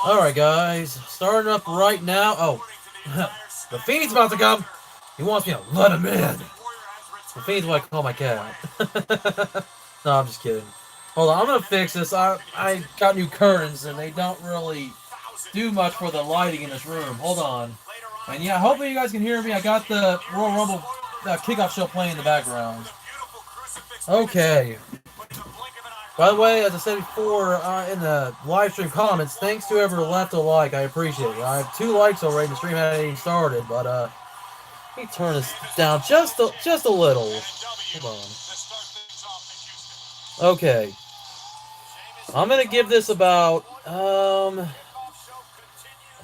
Alright, guys. Starting up right now. Oh, the Fiend's about to come. He wants me to let him in. The Fiend's what I call my cat. No, I'm just kidding. Hold on, I'm gonna fix this. I got new curtains, and they don't really do much for the lighting in this room. Hold on. And yeah, hopefully you guys can hear me. I got the Royal Rumble kickoff show playing in the background. Okay. By the way, as I said before in the live stream comments, thanks to whoever left a like. I appreciate it. I have 2 likes already. The stream hadn't even started, but let me turn this down just a little. Hold on. Okay. I'm gonna give this about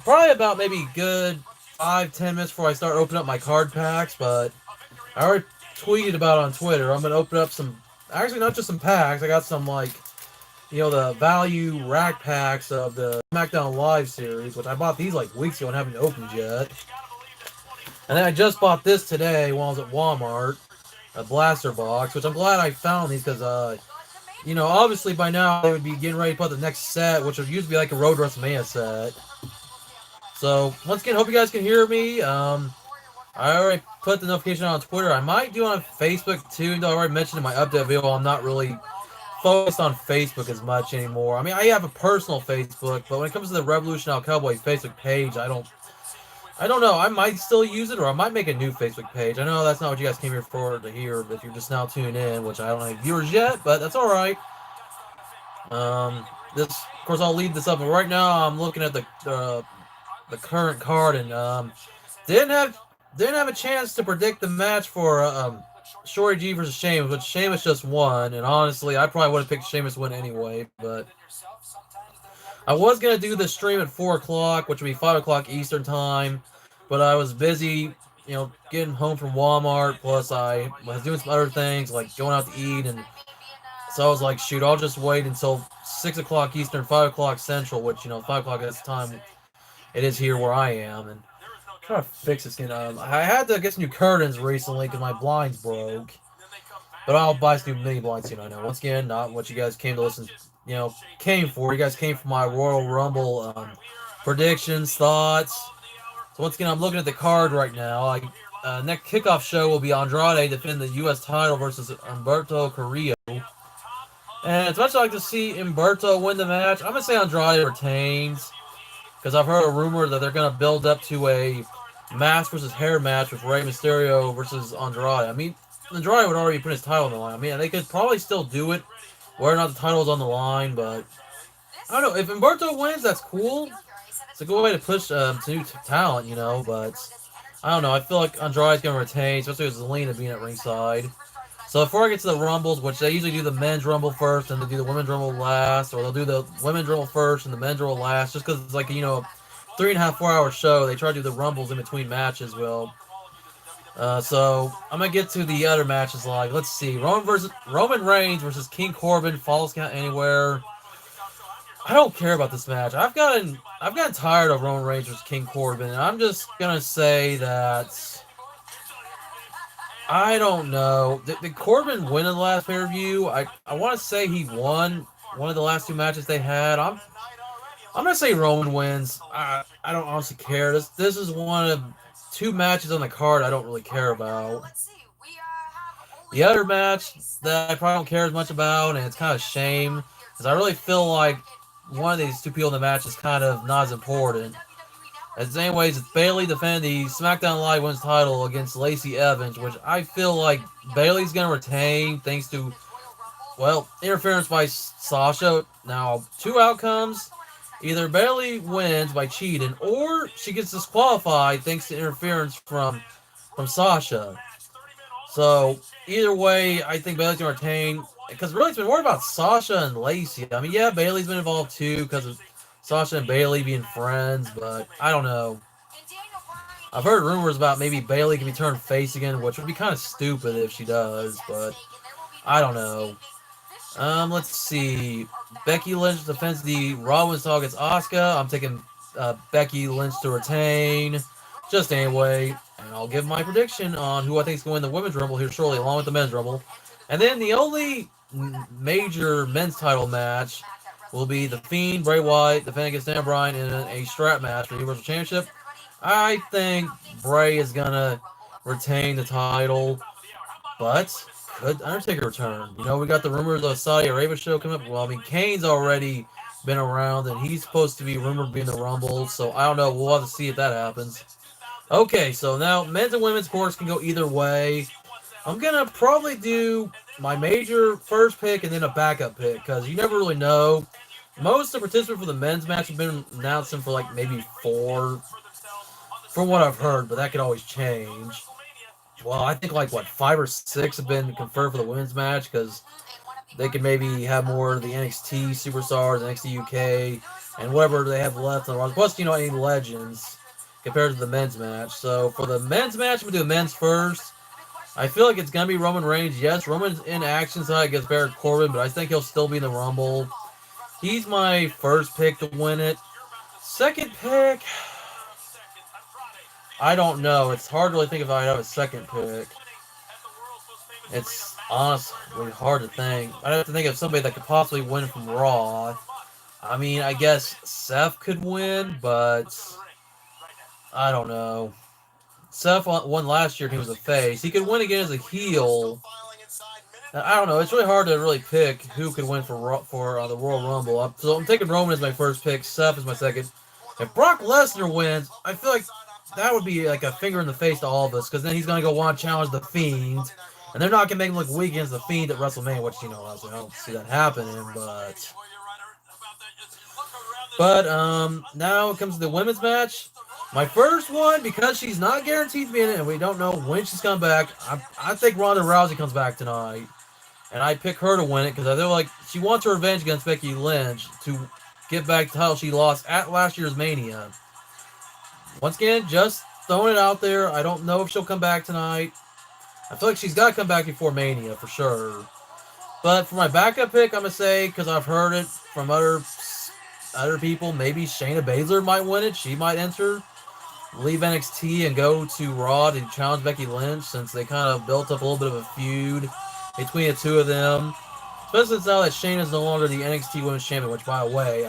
probably about maybe good 5-10 minutes before I start opening up my card packs. But I already tweeted about it on Twitter. I'm gonna open up some. Actually, not just some packs. I got some, like, you know, the value rack packs of the SmackDown Live series, which I bought these like weeks ago and haven't opened yet. And then I just bought this today while I was at Walmart, a blaster box, which I'm glad I found these because, you know, obviously by now they would be getting ready to put the next set, which would usually be like a Road WrestleMania set. So, once again, hope you guys can hear me. I already put the notification on Twitter. I might do on Facebook too, though I already mentioned in my update video I'm not really focused on Facebook as much anymore. I mean, I have a personal Facebook, but when it comes to the Revolution Cowboy Facebook page, I don't know. I might still use it, or I might make a new Facebook page. I know that's not what you guys came here for to hear, but if you're just now tuning in, which I don't have viewers yet, but that's all right. This, of course, I'll leave this up, but right now I'm looking at the current card, and didn't have a chance to predict the match for Shorty G versus Sheamus, which Sheamus just won, and honestly, I probably would have picked Sheamus to win anyway, but I was going to do the stream at 4 o'clock, which would be 5 o'clock Eastern time, but I was busy, you know, getting home from Walmart, plus I was doing some other things, like going out to eat, and so I was like, shoot, I'll just wait until 6 o'clock Eastern, 5 o'clock Central, which, you know, 5 o'clock is the time it is here where I am, and trying to fix this. I had to get some new curtains recently because my blinds broke. But I'll buy some new mini blinds soon. I know. Once again, not what you guys came to listen. You know, came for. You guys came for my Royal Rumble predictions, thoughts. So once again, I'm looking at the card right now. Next kickoff show will be Andrade defending the U.S. title versus Humberto Carrillo. And as much as I like to see Humberto win the match, I'm gonna say Andrade retains. Because I've heard a rumor that they're going to build up to a mask versus hair match with Rey Mysterio versus Andrade. I mean, Andrade would already put his title on the line. I mean, they could probably still do it, whether or not the title is on the line, but I don't know. If Humberto wins, that's cool. It's a good way to push some new talent, you know, but I don't know. I feel like Andrade's going to retain, especially with Zelina being at ringside. So before I get to the Rumbles, which they usually do the men's Rumble first and they do the women's Rumble last, or they'll do the women's Rumble first and the men's Rumble last, just because it's like, you know, 3.5, 4-hour show. They try to do the Rumbles in between matches. Well, so I'm going to get to the other matches. Like, let's see. Roman Reigns versus King Corbin, Falls Count Anywhere. I don't care about this match. I've gotten tired of Roman Reigns versus King Corbin, and I'm just going to say that I don't know. Did Corbin win in the last pay-per-view? I want to say he won one of the last 2 matches they had. I'm gonna say Roman wins. I don't honestly care. This is one of 2 matches on the card I don't really care about. The other match that I probably don't care as much about, and it's kind of a shame, because I really feel like one of these 2 people in the match is kind of not as important. As anyways, it's Bayley defending the SmackDown Live Women's title against Lacey Evans, which I feel like Bayley's going to retain thanks to, well, interference by Sasha. Now, 2 outcomes. Either Bayley wins by cheating, or she gets disqualified thanks to interference from Sasha. So, either way, I think Bayley's going to retain. Because really, it's been more about Sasha and Lacey. I mean, yeah, Bayley's been involved too because of Sasha and Bayley being friends, but I don't know. I've heard rumors about maybe Bayley can be turned face again, which would be kind of stupid if she does, but I don't know. Let's see. Becky Lynch defends the Raw Women's title against Asuka. I'm taking Becky Lynch to retain. Just anyway, and I'll give my prediction on who I think is going to win the Women's Rumble here shortly, along with the Men's Rumble. And then the only major men's title match will be The Fiend, Bray Wyatt, defending against Dan Bryan in a strap match for the Universal Championship. I think Bray is going to retain the title, but could Undertaker return? You know, we got the rumors of the Saudi Arabia show coming up. Well, I mean, Kane's already been around, and he's supposed to be rumored to be in the Rumble, so I don't know. We'll have to see if that happens. Okay, so now men's and women's course can go either way. I'm gonna probably do my major first pick and then a backup pick because you never really know. Most of the participants for the men's match have been announcing for like maybe 4, from what I've heard, but that could always change. Well, I think like what 5 or 6 have been confirmed for the women's match because they could maybe have more of the NXT superstars, NXT UK, and whatever they have left on the roster. Plus, any legends compared to the men's match. So for the men's match, I'm gonna do the men's first. I feel like it's gonna be Roman Reigns. Yes, Roman's in action tonight against Baron Corbin, but I think he'll still be in the Rumble. He's my first pick to win it. Second pick, I don't know. It's hard to really think if I have a second pick. It's honestly hard to think. I'd have to think of somebody that could possibly win from Raw. I mean, I guess Seth could win, but I don't know. Seth won last year and he was a face. He could win again as a heel. I don't know. It's really hard to really pick who could win for the Royal Rumble. So I'm taking Roman as my first pick. Seth is my second. If Brock Lesnar wins, I feel like that would be like a finger in the face to all of us because then he's going to go want to challenge The Fiend. And they're not going to make him look weak against The Fiend at WrestleMania, which, I don't see that happening. But now it comes to the women's match. My first one, because she's not guaranteed to be in it, and we don't know when she's coming back, I think Ronda Rousey comes back tonight. And I pick her to win it because I feel like she wants her revenge against Becky Lynch to get back the title she lost at last year's Mania. Once again, just throwing it out there. I don't know if she'll come back tonight. I feel like she's got to come back before Mania for sure. But for my backup pick, I'm going to say, because I've heard it from other people, maybe Shayna Baszler might win it. She might enter, leave NXT, and go to Raw to challenge Becky Lynch since they kind of built up a little bit of a feud between the two of them. Especially now that Shayna's no longer the NXT Women's Champion, which, by the way,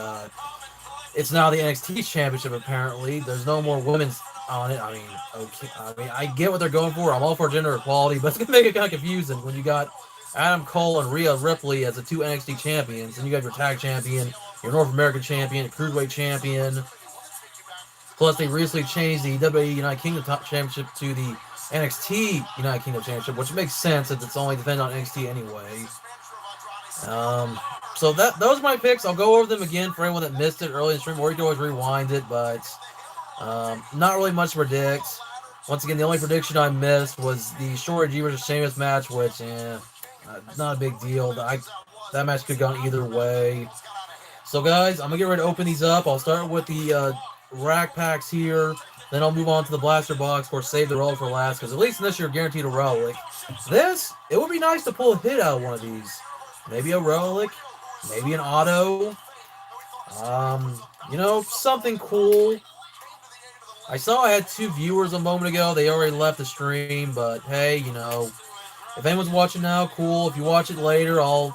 it's now the NXT Championship, apparently. There's no more women's on it. I mean, okay. I get what they're going for. I'm all for gender equality, but it's going to make it kind of confusing when you got Adam Cole and Rhea Ripley as the 2 NXT champions, and you got your tag champion, your North American champion, cruiserweight champion. Plus, they recently changed the WWE United Kingdom Championship to the NXT United Kingdom Championship, which makes sense since it's only defended on NXT anyway. So those are my picks. I'll go over them again for anyone that missed it early in the stream, or you can always rewind it, but not really much to predict. Once again, the only prediction I missed was the Shorty G versus Sheamus match, which, not a big deal. That match could have gone either way. So, guys, I'm going to get ready to open these up. I'll start with the rack packs here. Then I'll move on to the blaster box. Of course, save the relic for last, because at least in this you're guaranteed a relic. It would be nice to pull a hit out of one of these. Maybe a relic. Maybe an auto. Something cool. I saw I had 2 viewers a moment ago. They already left the stream, but hey, if anyone's watching now, cool. If you watch it later, I'm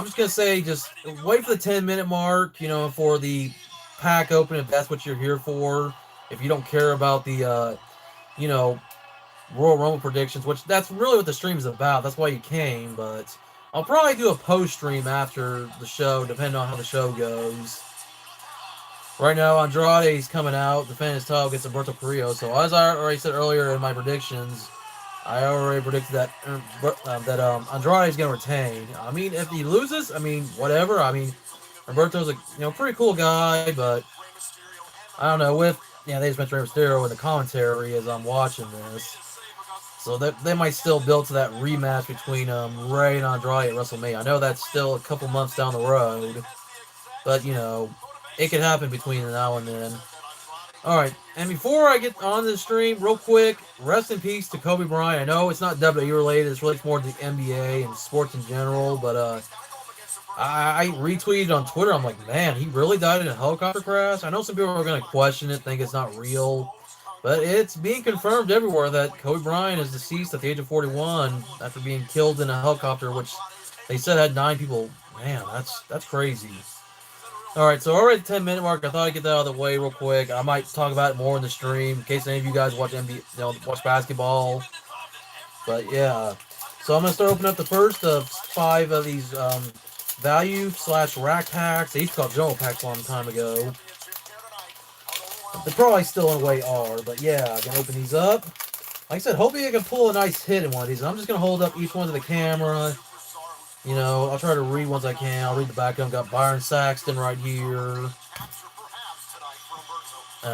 just going to say just wait for the 10-minute mark, for the pack open if that's what you're here for. If you don't care about the, Royal Rumble predictions, which that's really what the stream is about. That's why you came, but I'll probably do a post-stream after the show, depending on how the show goes. Right now, Andrade's coming out, defending his title against Alberto Carrillo. So as I already said earlier in my predictions, I already predicted that Andrade's going to retain. I mean, if he loses, whatever. Roberto's a pretty cool guy, but I don't know. They just mentioned Rey Mysterio in the commentary as I'm watching this. So they might still build to that rematch between Rey and Andrade at WrestleMania. I know that's still a couple months down the road, but it could happen between now and then. Alright, and before I get on the stream, real quick, rest in peace to Kobe Bryant. I know it's not WWE related, it's really more to the NBA and sports in general, but I retweeted on Twitter, I'm like, man, he really died in a helicopter crash? I know some people are going to question it, think it's not real, but it's being confirmed everywhere that Kobe Bryant is deceased at the age of 41 after being killed in a helicopter, which they said had 9 people. Man, that's crazy. All right, so already at the 10-minute mark. I thought I'd get that out of the way real quick. I might talk about it more in the stream in case any of you guys watch watch basketball. But yeah, so I'm gonna start opening up the first of 5 of these value / rack packs. They used to call general packs a long time ago. They probably still in a way are, but yeah, I can open these up. Like I said, hopefully I can pull a nice hit in one of these. I'm just gonna hold up each one to the camera. You know, I'll try to read ones I can. I'll read the back of them. Got Byron Saxton right here.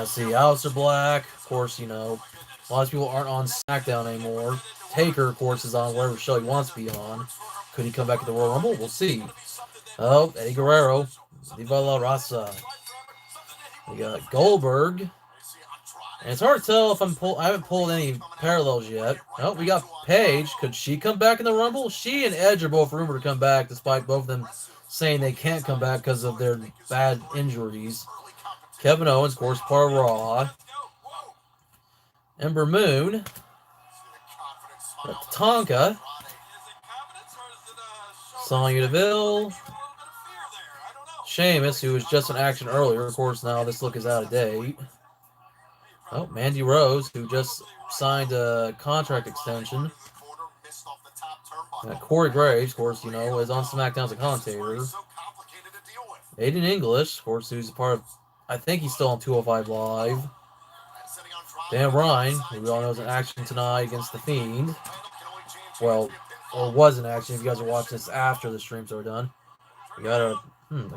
See, Aleister Black. Of course, you know, a lot of people aren't on SmackDown anymore. Taker, of course, is on whatever show he wants to be on. Could he come back at the Royal Rumble? We'll see. Oh, Eddie Guerrero. Viva la Raza. We got Goldberg. And it's hard to tell if I haven't pulled any parallels yet. Oh, we got Paige. Could she come back in the Rumble? She and Edge are both rumored to come back, despite both of them saying they can't come back because of their bad injuries. Kevin Owens, of course, part of Raw. Ember Moon. Tonka. Sonya Deville. Sheamus, who was just in action earlier. Of course, now this look is out of date. Oh, Mandy Rose, who just signed a contract extension. Corey Graves, of course, you know, is on SmackDown as a commentator. Aiden English, of course, who's a part of, I think he's still on 205 Live. Dan Ryan, who we all know is in action tonight against The Fiend. Well, or was in action if you guys are watching this after the streams are done. We got a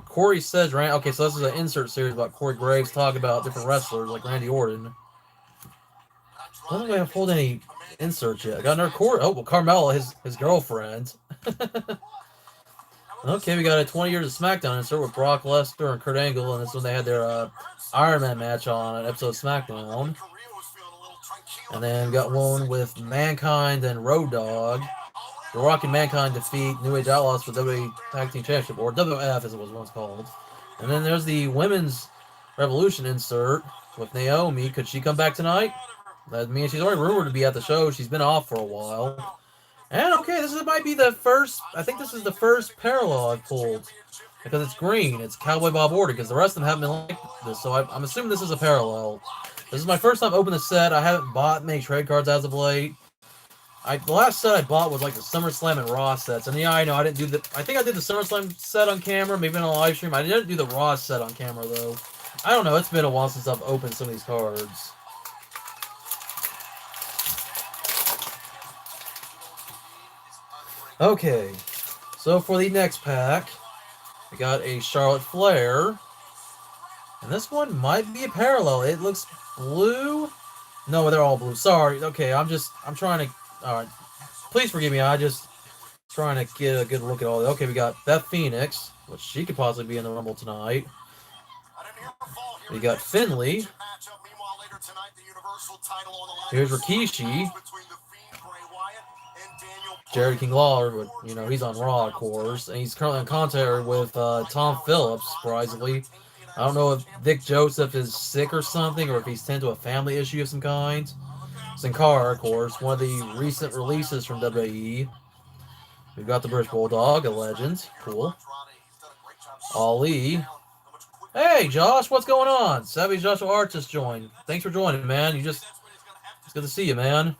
Corey says, okay, so this is an insert series about Corey Graves talking about different wrestlers like Randy Orton. I don't think I have pulled any inserts yet. I got another Corey. Oh, well, Carmella, his girlfriend. Okay, we got a 20 years of SmackDown insert with Brock Lesnar and Kurt Angle, and this one they had their Iron Man match on an episode of SmackDown. And then we got one with Mankind and Road Dogg. The Rock and Mankind defeat New Age Outlaws for WWE Tag Team Championship, or WF as it was once called. And then there's the Women's Revolution insert with Naomi. Could she come back tonight? That means she's already rumored to be at the show. She's been off for a while. And okay, might be the first. I think this is the first parallel I've pulled because it's green. It's Cowboy Bob Orton because the rest of them haven't been like this. So I'm assuming this is a parallel. This is my first time opening the set. I haven't bought many trade cards as of late. The last set I bought was like the SummerSlam and Raw sets. And yeah, I know I didn't do the. I think I did the SummerSlam set on camera, maybe on a live stream. I didn't do the Raw set on camera though. I don't know. It's been a while since I've opened some of these cards. Okay, so for the next pack, we got a Charlotte Flair. And this one might be a parallel. It looks blue. No, they're all blue. Sorry. Okay, I'm trying to. All right. Please forgive me. I just trying to get a good look at all that. Okay, we got Beth Phoenix, which she could possibly be in the Rumble tonight. We got Finley. Here's Rikishi. Jerry King Lawler, but you know he's on Raw, of course, and he's currently on commentary with Tom Phillips. Surprisingly, I don't know if Vic Joseph is sick or something, or if he's tend to a family issue of some kind. Sin Cara, of course, one of the recent releases from WWE. We've got the British Bulldog, a legend, cool. Ali. Hey, Josh, what's going on? Savage Joshua Art just joined. Thanks for joining, man. It's good to see you, man.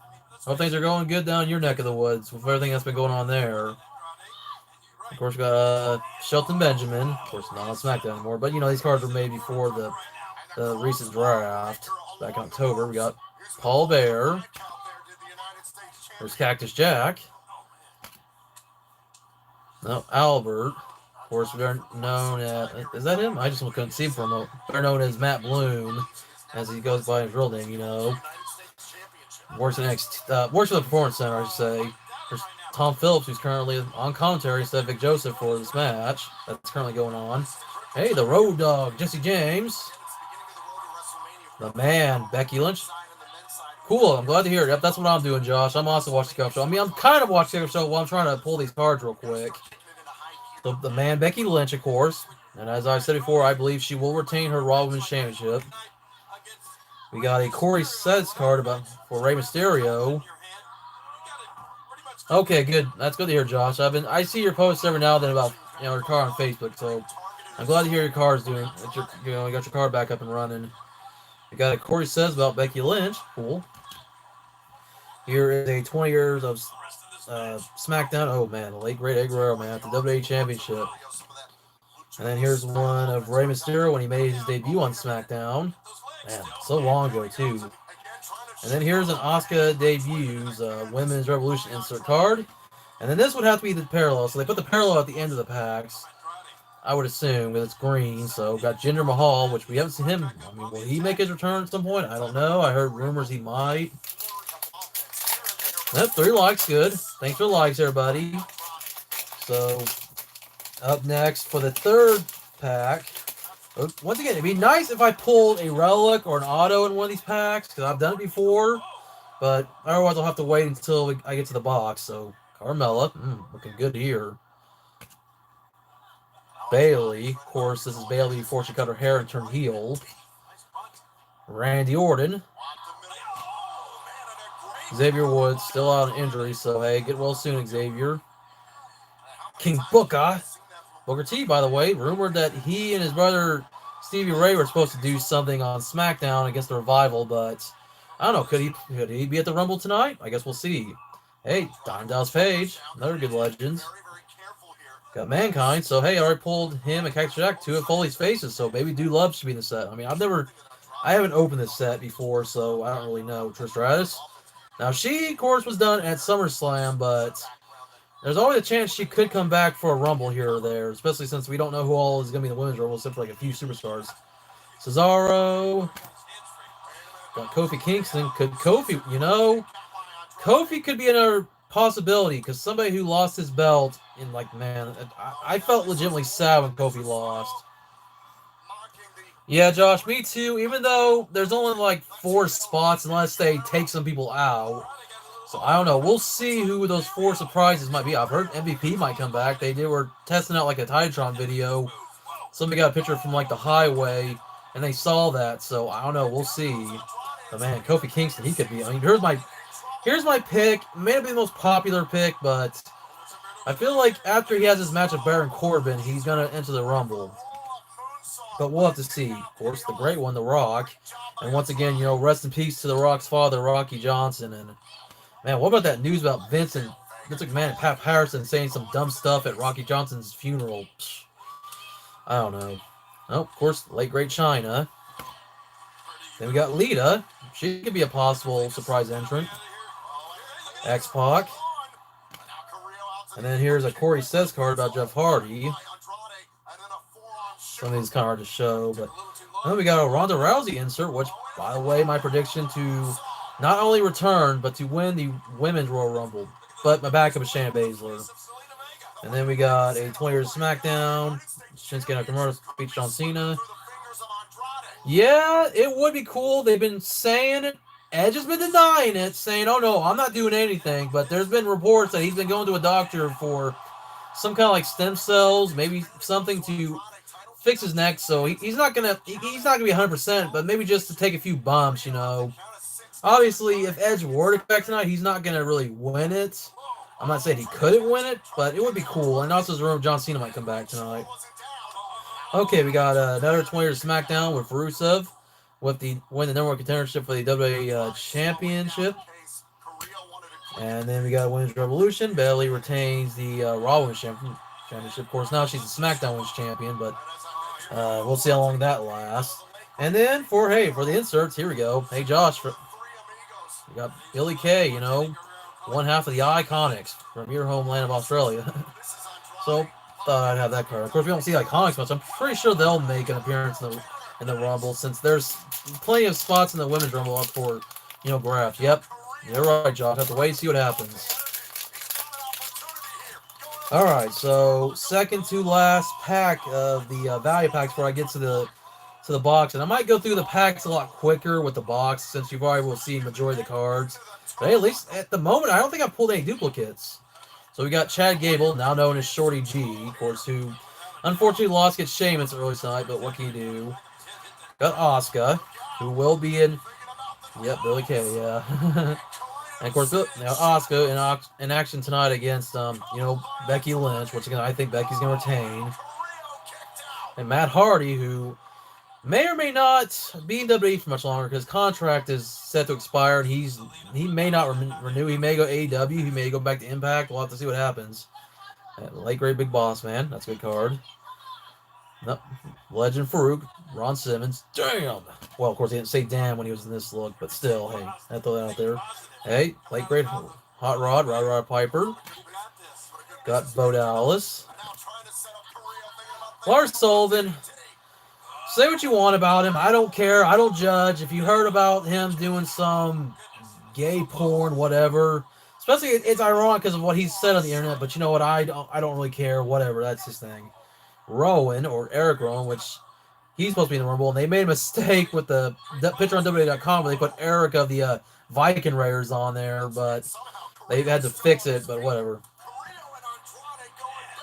Hope things are going good down in your neck of the woods with everything that's been going on there. Of course, we got Shelton Benjamin. Of course, not on SmackDown anymore, but you know these cards were made before the recent draft back in October. We got Paul Bear. There's Cactus Jack. No, Albert. Of course, we're known as, is that him? I just couldn't see him for a moment. They're known as Matt Bloom, as he goes by his real name, you know. Works for the Performance Center, I should say. There's Tom Phillips, who's currently on commentary instead of Vic Joseph for this match that's currently going on. Hey, the Road Dogg, Jesse James. The man, Becky Lynch. Cool, I'm glad to hear it. Yep, that's what I'm doing, Josh. I'm also watching the kickoff show. I mean, I'm kind of watching the kickoff show while I'm trying to pull these cards real quick. The man, Becky Lynch, of course. And as I said before, I believe she will retain her Raw Women's Championship. We got a Corey Says card for Rey Mysterio. Okay, good. That's good to hear, Josh. I see your posts every now and then about your card on Facebook, so I'm glad to hear your car's doing. You got your car back up and running. You got a Corey says about Becky Lynch. Cool. Here is a 20 years of SmackDown. Oh man, the late great Eddie Guerrero, man, at the WWE Championship. And then here's one of Rey Mysterio when he made his debut on SmackDown. Man, so long ago too. And then here's an Asuka debuts Women's Revolution insert card. And then this would have to be the parallel. So they put the parallel at the end of the packs. I would assume, because it's green. So got Jinder Mahal, which we haven't seen him. I mean, will he make his return at some point? I don't know. I heard rumors he might. Yep, 3 likes, good. Thanks for the likes, everybody. So, up next for the third pack. Once again, it'd be nice if I pulled a relic or an auto in one of these packs, because I've done it before. But otherwise, I'll have to wait until I get to the box. So, Carmella, looking good here. Bayley, of course, this is Bayley before she cut her hair and turned heel. Randy Orton. Xavier Woods, still out of injury, so hey, get well soon, Xavier. King Booker T, by the way, rumored that he and his brother Stevie Ray were supposed to do something on SmackDown against the Revival, but I don't know, could he be at the Rumble tonight? I guess we'll see. Hey, Diamond Dallas Page, another good legend. Got Mankind, so hey, I already pulled him and Cactus Jack, 2 of Foley's faces, so Baby Do Love should be in the set. I mean, I haven't opened this set before, so I don't really know. Trish Stratus. Now, she, of course, was done at SummerSlam, but there's always a chance she could come back for a Rumble here or there, especially since we don't know who all is going to be in the Women's Rumble, except for like a few superstars. Cesaro. Got Kofi Kingston. Could Kofi, Kofi could be another possibility, because somebody who lost his belt in, man, I felt legitimately sad when Kofi lost. Yeah, Josh, me too, even though there's only 4 spots unless they take some people out. So I don't know. We'll see who those 4 surprises might be. I've heard MVP might come back. They were testing out a Titantron video. Somebody got a picture from the highway, and they saw that. So I don't know. We'll see. But man, Kofi Kingston, he could be. I mean, here's my pick. May not be the most popular pick, but I feel like after he has his match with Baron Corbin, he's gonna enter the Rumble. But we'll have to see. Of course, the great one, The Rock. And once again, rest in peace to The Rock's father, Rocky Johnson. And, man, what about that news about Vince McMahon and Pat Patterson saying some dumb stuff at Rocky Johnson's funeral? Psh, I don't know. Oh, of course, late great Chyna. Then we got Lita. She could be a possible surprise entrant. X-Pac. And then here's a Corey Says card about Jeff Hardy. Some of these kind of hard to show, but then we got a Ronda Rousey insert, which, by the way, my prediction to not only return, but to win the Women's Royal Rumble. But my backup is Shayna Baszler. And then we got a 20 years SmackDown. Shinsuke Nakamura beats John Cena. Yeah, it would be cool. They've been saying it. Edge has been denying it, saying, oh no, I'm not doing anything. But there's been reports that he's been going to a doctor for some kind of stem cells, maybe something to fix his neck, so he's not gonna be 100%, but maybe just to take a few bumps, Obviously, if Edge were to come back tonight, he's not gonna really win it. I'm not saying he couldn't win it, but it would be cool. And also, there's a rumor John Cena might come back tonight. Okay, we got another 20 years SmackDown with Rusev win the number 1 contendership for the WWE Championship. And then we got Women's Revolution. Bayley retains the Raw Women's Championship. Of course, now she's the SmackDown Women's Champion, but we'll see how long that lasts. And then for the inserts, here we go. Hey, Josh, we got Billy Kay, one half of the Iconics from your homeland of Australia. So, thought I'd have that card. Of course, we don't see Iconics much. I'm pretty sure they'll make an appearance in the Rumble, since there's plenty of spots in the Women's Rumble up for, grabs. Yep, you're right, Josh. Have to wait and see what happens. All right, so second to last pack of the value packs before I get to the box, and I might go through the packs a lot quicker with the box since you've already will see majority of the cards. But hey, at least at the moment, I don't think I've pulled any duplicates. So we got Chad Gable, now known as Shorty G, of course, who unfortunately lost against Sheamus early tonight, but what can you do? Got Asuka, who will be in. Yep, Billy Kay, yeah. And of course, Asuka in action tonight against, Becky Lynch, which again I think Becky's gonna retain. And Matt Hardy, who may or may not be in WWE for much longer because his contract is set to expire. And he may not renew. He may go AEW. He may go back to Impact. We'll have to see what happens. Late great big boss man. That's a good card. Nope. Legend Farouk, Ron Simmons. Damn. Well, of course he didn't say damn when he was in this look, but still, hey, I throw that out there. Hey, late great Hot Rod Piper. Got Bo Dallas. Lars Sullivan. Say what you want about him. I don't care. I don't judge. If you heard about him doing some gay porn, whatever. Especially, it's ironic because of what he said on the internet. But you know what? I don't really care. Whatever. That's his thing. Rowan, or Eric Rowan, which he's supposed to be in the Rumble, and they made a mistake with the picture on WWE.com where they put Eric of the Viking Raiders on there, but they had to fix it. But whatever.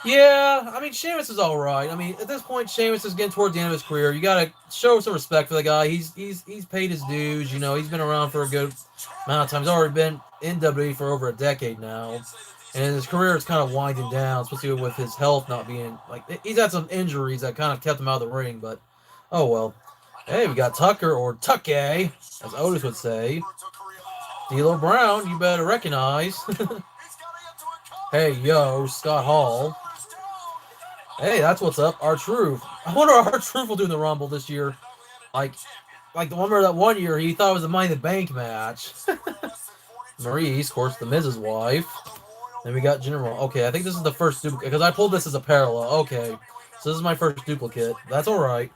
Yeah, I mean, Sheamus is all right. I mean, at this point, Sheamus is getting towards the end of his career. You gotta show some respect for the guy. He's paid his dues. You know, he's been around for a good amount of time. He's already been in WWE for over a decade now, and his career is kind of winding down, especially with his health not being like he's had some injuries that kind of kept him out of the ring. But oh well. Hey, we got Tucker, or Tuckay, as Otis would say. D'Lo Brown, you better recognize. Hey, yo, Scott Hall. Hey, that's what's up. R-Truth. I wonder what R-Truth will do in the Rumble this year. Like remember that one year he thought it was a Money in the Bank match. Maurice, of course, the Miz's wife. Then we got General. Okay, I think this is the first duplicate because I pulled this as a parallel. Okay, so this is my first duplicate. That's all right.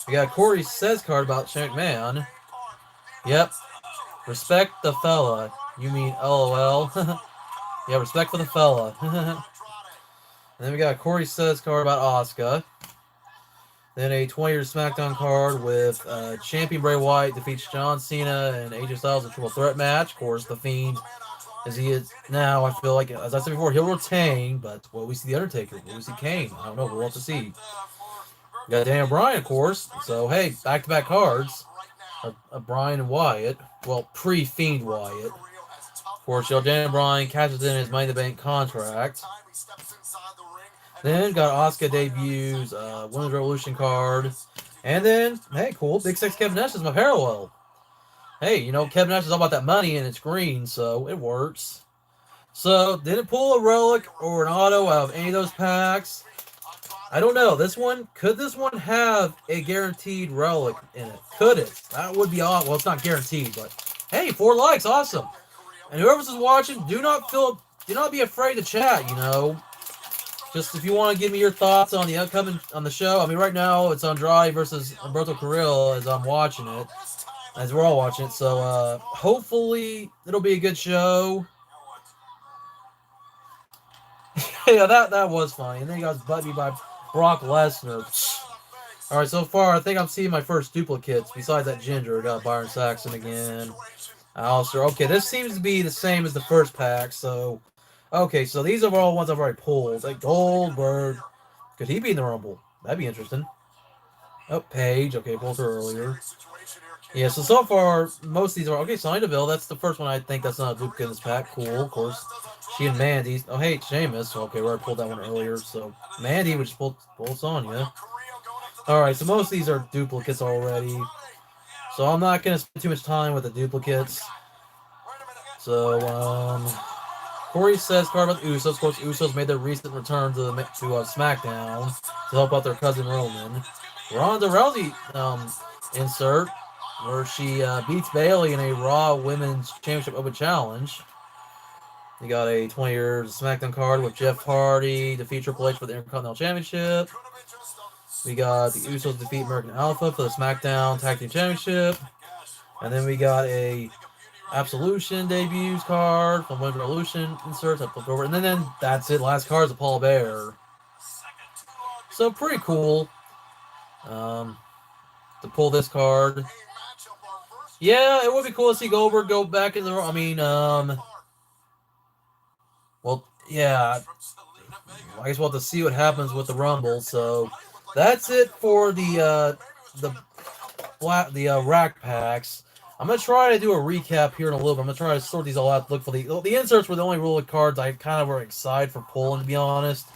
We got Corey Says card about Shane McMahon. Yep. Respect the fella. You mean LOL? Yeah, respect for the fella. And then we got a Corey Says card about Asuka. Then a 20-year SmackDown card with champion Bray Wyatt defeats John Cena and AJ Styles in a triple threat match. Of course, The Fiend, as he is now, I feel like, as I said before, he'll retain, but will we see The Undertaker? Will we see Kane? I don't know. We'll have to see. We got Daniel Bryan, of course. So, hey, back-to-back cards. Bryan and Wyatt. Well, pre-Fiend Wyatt. Of course, Daniel Bryan cashes in his Money in the Bank contract. Then got Asuka debuts, Women's Revolution card. And then, hey, cool, Big Six Kevin Nash is my parallel. Hey, you know, Kevin Nash is all about that money and it's green, so it works. So, didn't pull a relic or an auto out of any of those packs. I don't know. Could this one have a guaranteed relic in it? Could it? That would be odd. Well, it's not guaranteed, but hey, 4 likes, awesome. And whoever's watching, do not be afraid to chat, you know. Just if you want to give me your thoughts on the upcoming on the show. I mean, right now it's Andrade versus Humberto Carrillo as I'm watching it, as we're all watching it. So hopefully it'll be a good show. Yeah, that was funny. And then he got butt me by Brock Lesnar. All right, so far I think I'm seeing my first duplicates. Besides that Ginger, I got Byron Saxton again. Alistair. Okay, this seems to be the same as the first pack. So. Okay, so these are all ones I've already pulled. Like Goldberg. Could he be in the Rumble? That'd be interesting. Oh, Paige. Okay, pulled her earlier. Yeah, so far, most of these are... Okay, Sonya Deville. That's the first one I think that's not a duplicate in this pack. Cool, of course. She and Mandy. Oh, hey, Sheamus. Okay, we already pulled that one earlier. So, Mandy would just pull Sonya. Alright, so most of these are duplicates already. So, I'm not going to spend too much time with the duplicates. So, Corey Says card about the Usos. Of course, Usos made their recent return to SmackDown to help out their cousin Roman. Ronda Rousey insert where she beats Bayley in a Raw Women's Championship Open Challenge. You got a 20-year SmackDown card with Jeff Hardy defeat Triple H for the Intercontinental Championship. We got the Usos defeat American Alpha for the SmackDown Tag Team Championship. And then we got a Absolution debuts card from Women's Revolution inserts. I flipped over. And then that's it. Last card is a Paul Bearer. So pretty cool. To pull this card. Yeah, it would be cool to see Goldberg go back in the... I mean, well, yeah. I guess we'll have to see what happens with the Rumble. So that's it for the rack packs. I'm going to try to do a recap here in a little bit. I'm going to try to sort these all out. Look for the inserts were the only rule cards I kind of were excited for pulling, to be honest.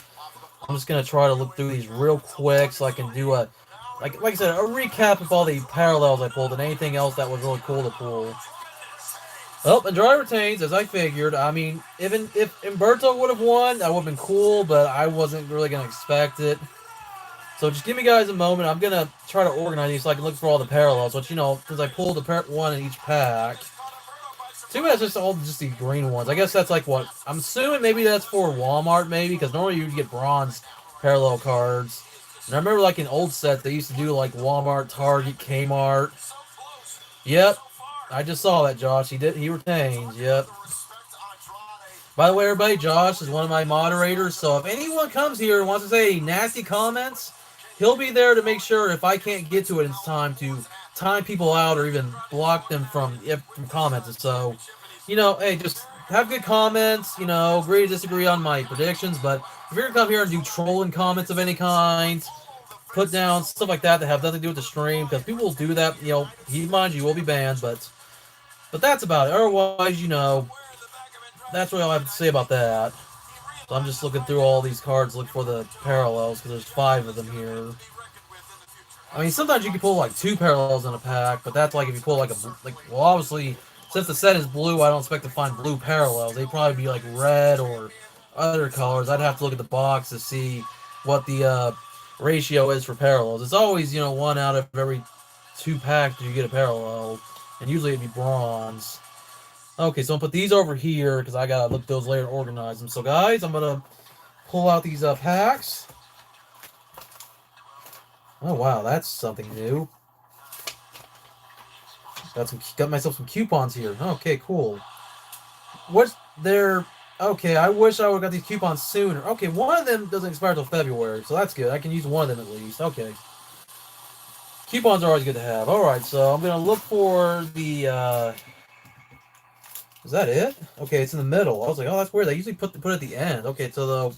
I'm just gonna try to look through these real quick so I can do a, like I said, a recap of all the parallels I pulled and anything else that was really cool to pull. Well, Andrade retains, as I figured. I mean, even if Humberto would have won, that would have been cool, but I wasn't really gonna expect it. So just give me guys a moment. I'm gonna try to organize these so I can look for all the parallels. Which, you know, since I pulled one in each pack. Too bad it's just all just the green ones. I guess that's like what I'm assuming. Maybe that's for Walmart, maybe because normally you would get bronze parallel cards. And I remember like in old sets they used to do like Walmart, Target, Kmart. Yep, I just saw that, Josh. He retains. Yep. By the way, everybody, Josh is one of my moderators, so if anyone comes here and wants to say nasty comments, he'll be there to make sure if I can't get to it in time to time people out or even block them from commenting. So, you know, hey, just have good comments. You know, agree to disagree on my predictions, but if you're gonna come here and do trolling comments of any kind, put down stuff like that have nothing to do with the stream, because people will do that. You know, he mind you will be banned, but that's about it. Otherwise, you know, that's what I have to say about that. So I'm just looking through all these cards, look for the parallels, because there's 5 of them here. I mean, sometimes you can pull like 2 parallels in a pack, but that's like if you pull like well, obviously, since the set is blue, I don't expect to find blue parallels. They'd probably be like red or other colors. I'd have to look at the box to see what the ratio is for parallels. It's always, you know, 1 out of every 2 packs you get a parallel, and usually it'd be bronze. Okay, so I'm gonna put these over here because I gotta look at those later and organize them. So guys, I'm gonna pull out these packs. Oh wow, that's something new. Got myself some coupons here. Okay, cool. What's there? Okay, I wish I would have got these coupons sooner. Okay, one of them doesn't expire until February, so that's good. I can use one of them at least. Okay. Coupons are always good to have. Alright, so I'm gonna look for the is that it? Okay, it's in the middle. I was like, oh, that's weird. They usually put it at the end. Okay, so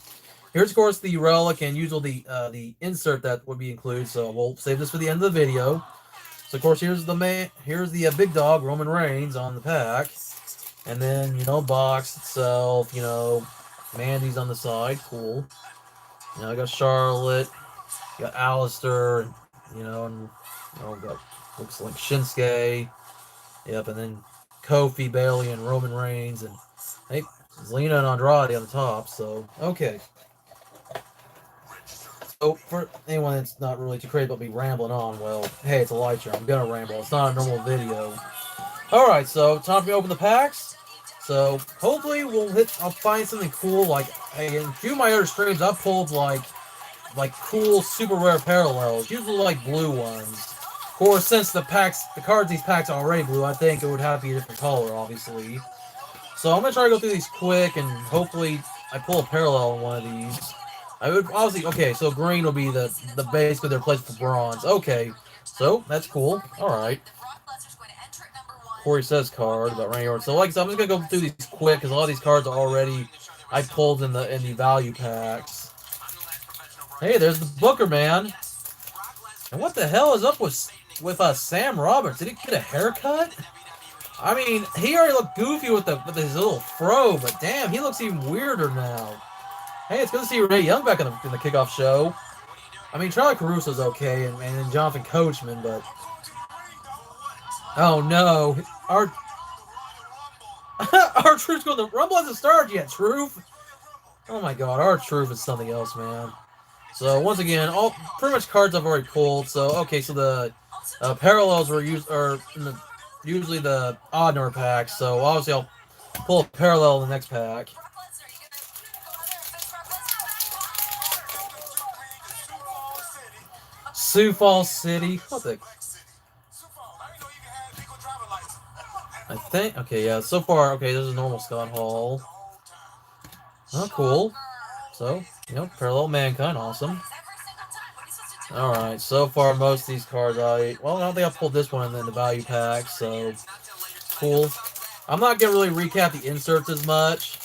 here's of course the relic and usually the insert that would be included. So we'll save this for the end of the video. So of course here's the big dog Roman Reigns on the pack, and then, you know, box itself. You know, Mandy's on the side. Cool. You know, I got Charlotte, got Alistair, you know, and got looks like Shinsuke. Yep, and then Kofi, Bailey, and Roman Reigns, and hey, Zelina and Andrade on the top. So okay. So for anyone that's not really too crazy about me rambling on, well, hey, it's a live stream. I'm gonna ramble. It's not a normal video. All right, so time for me to open the packs. So hopefully I'll find something cool. Like, hey, in a few of my other streams, I've pulled like cool super rare parallels, usually like blue ones. Of course, since the cards these packs are already blue, I think it would have to be a different color, obviously. So I'm gonna try to go through these quick, and hopefully I pull a parallel on one of these. I would obviously, okay, so green will be the basically their place for bronze. Okay, so that's cool. All right. Corey says card about Randy Orton. So like I said, I'm just gonna go through these quick because a lot of these cards are already I pulled in the value packs. Hey, there's the Booker man. And what the hell is up with Sam Roberts? Did he get a haircut? I mean, he already looked goofy with his little fro, but damn, he looks even weirder now. Hey, it's good to see Renee Young back in the kickoff show. I mean, Charlie Caruso's okay, and Jonathan Coachman, but oh no, our Truth's going to Rumble hasn't started yet. Truth. Oh my God, our Truth is something else, man. So once again, all pretty much cards I've already pulled. So okay, so the parallels are usually the odd number packs. So obviously I'll pull a parallel in the next pack. Sioux Falls City. What the? I think. Okay, yeah. So far, okay. There's a normal Scott Hall. Oh, cool. So, you know, parallel Mankind, awesome. Alright, so far most of these cards I don't think I pulled this one in the value pack, so cool. I'm not gonna really recap the inserts as much.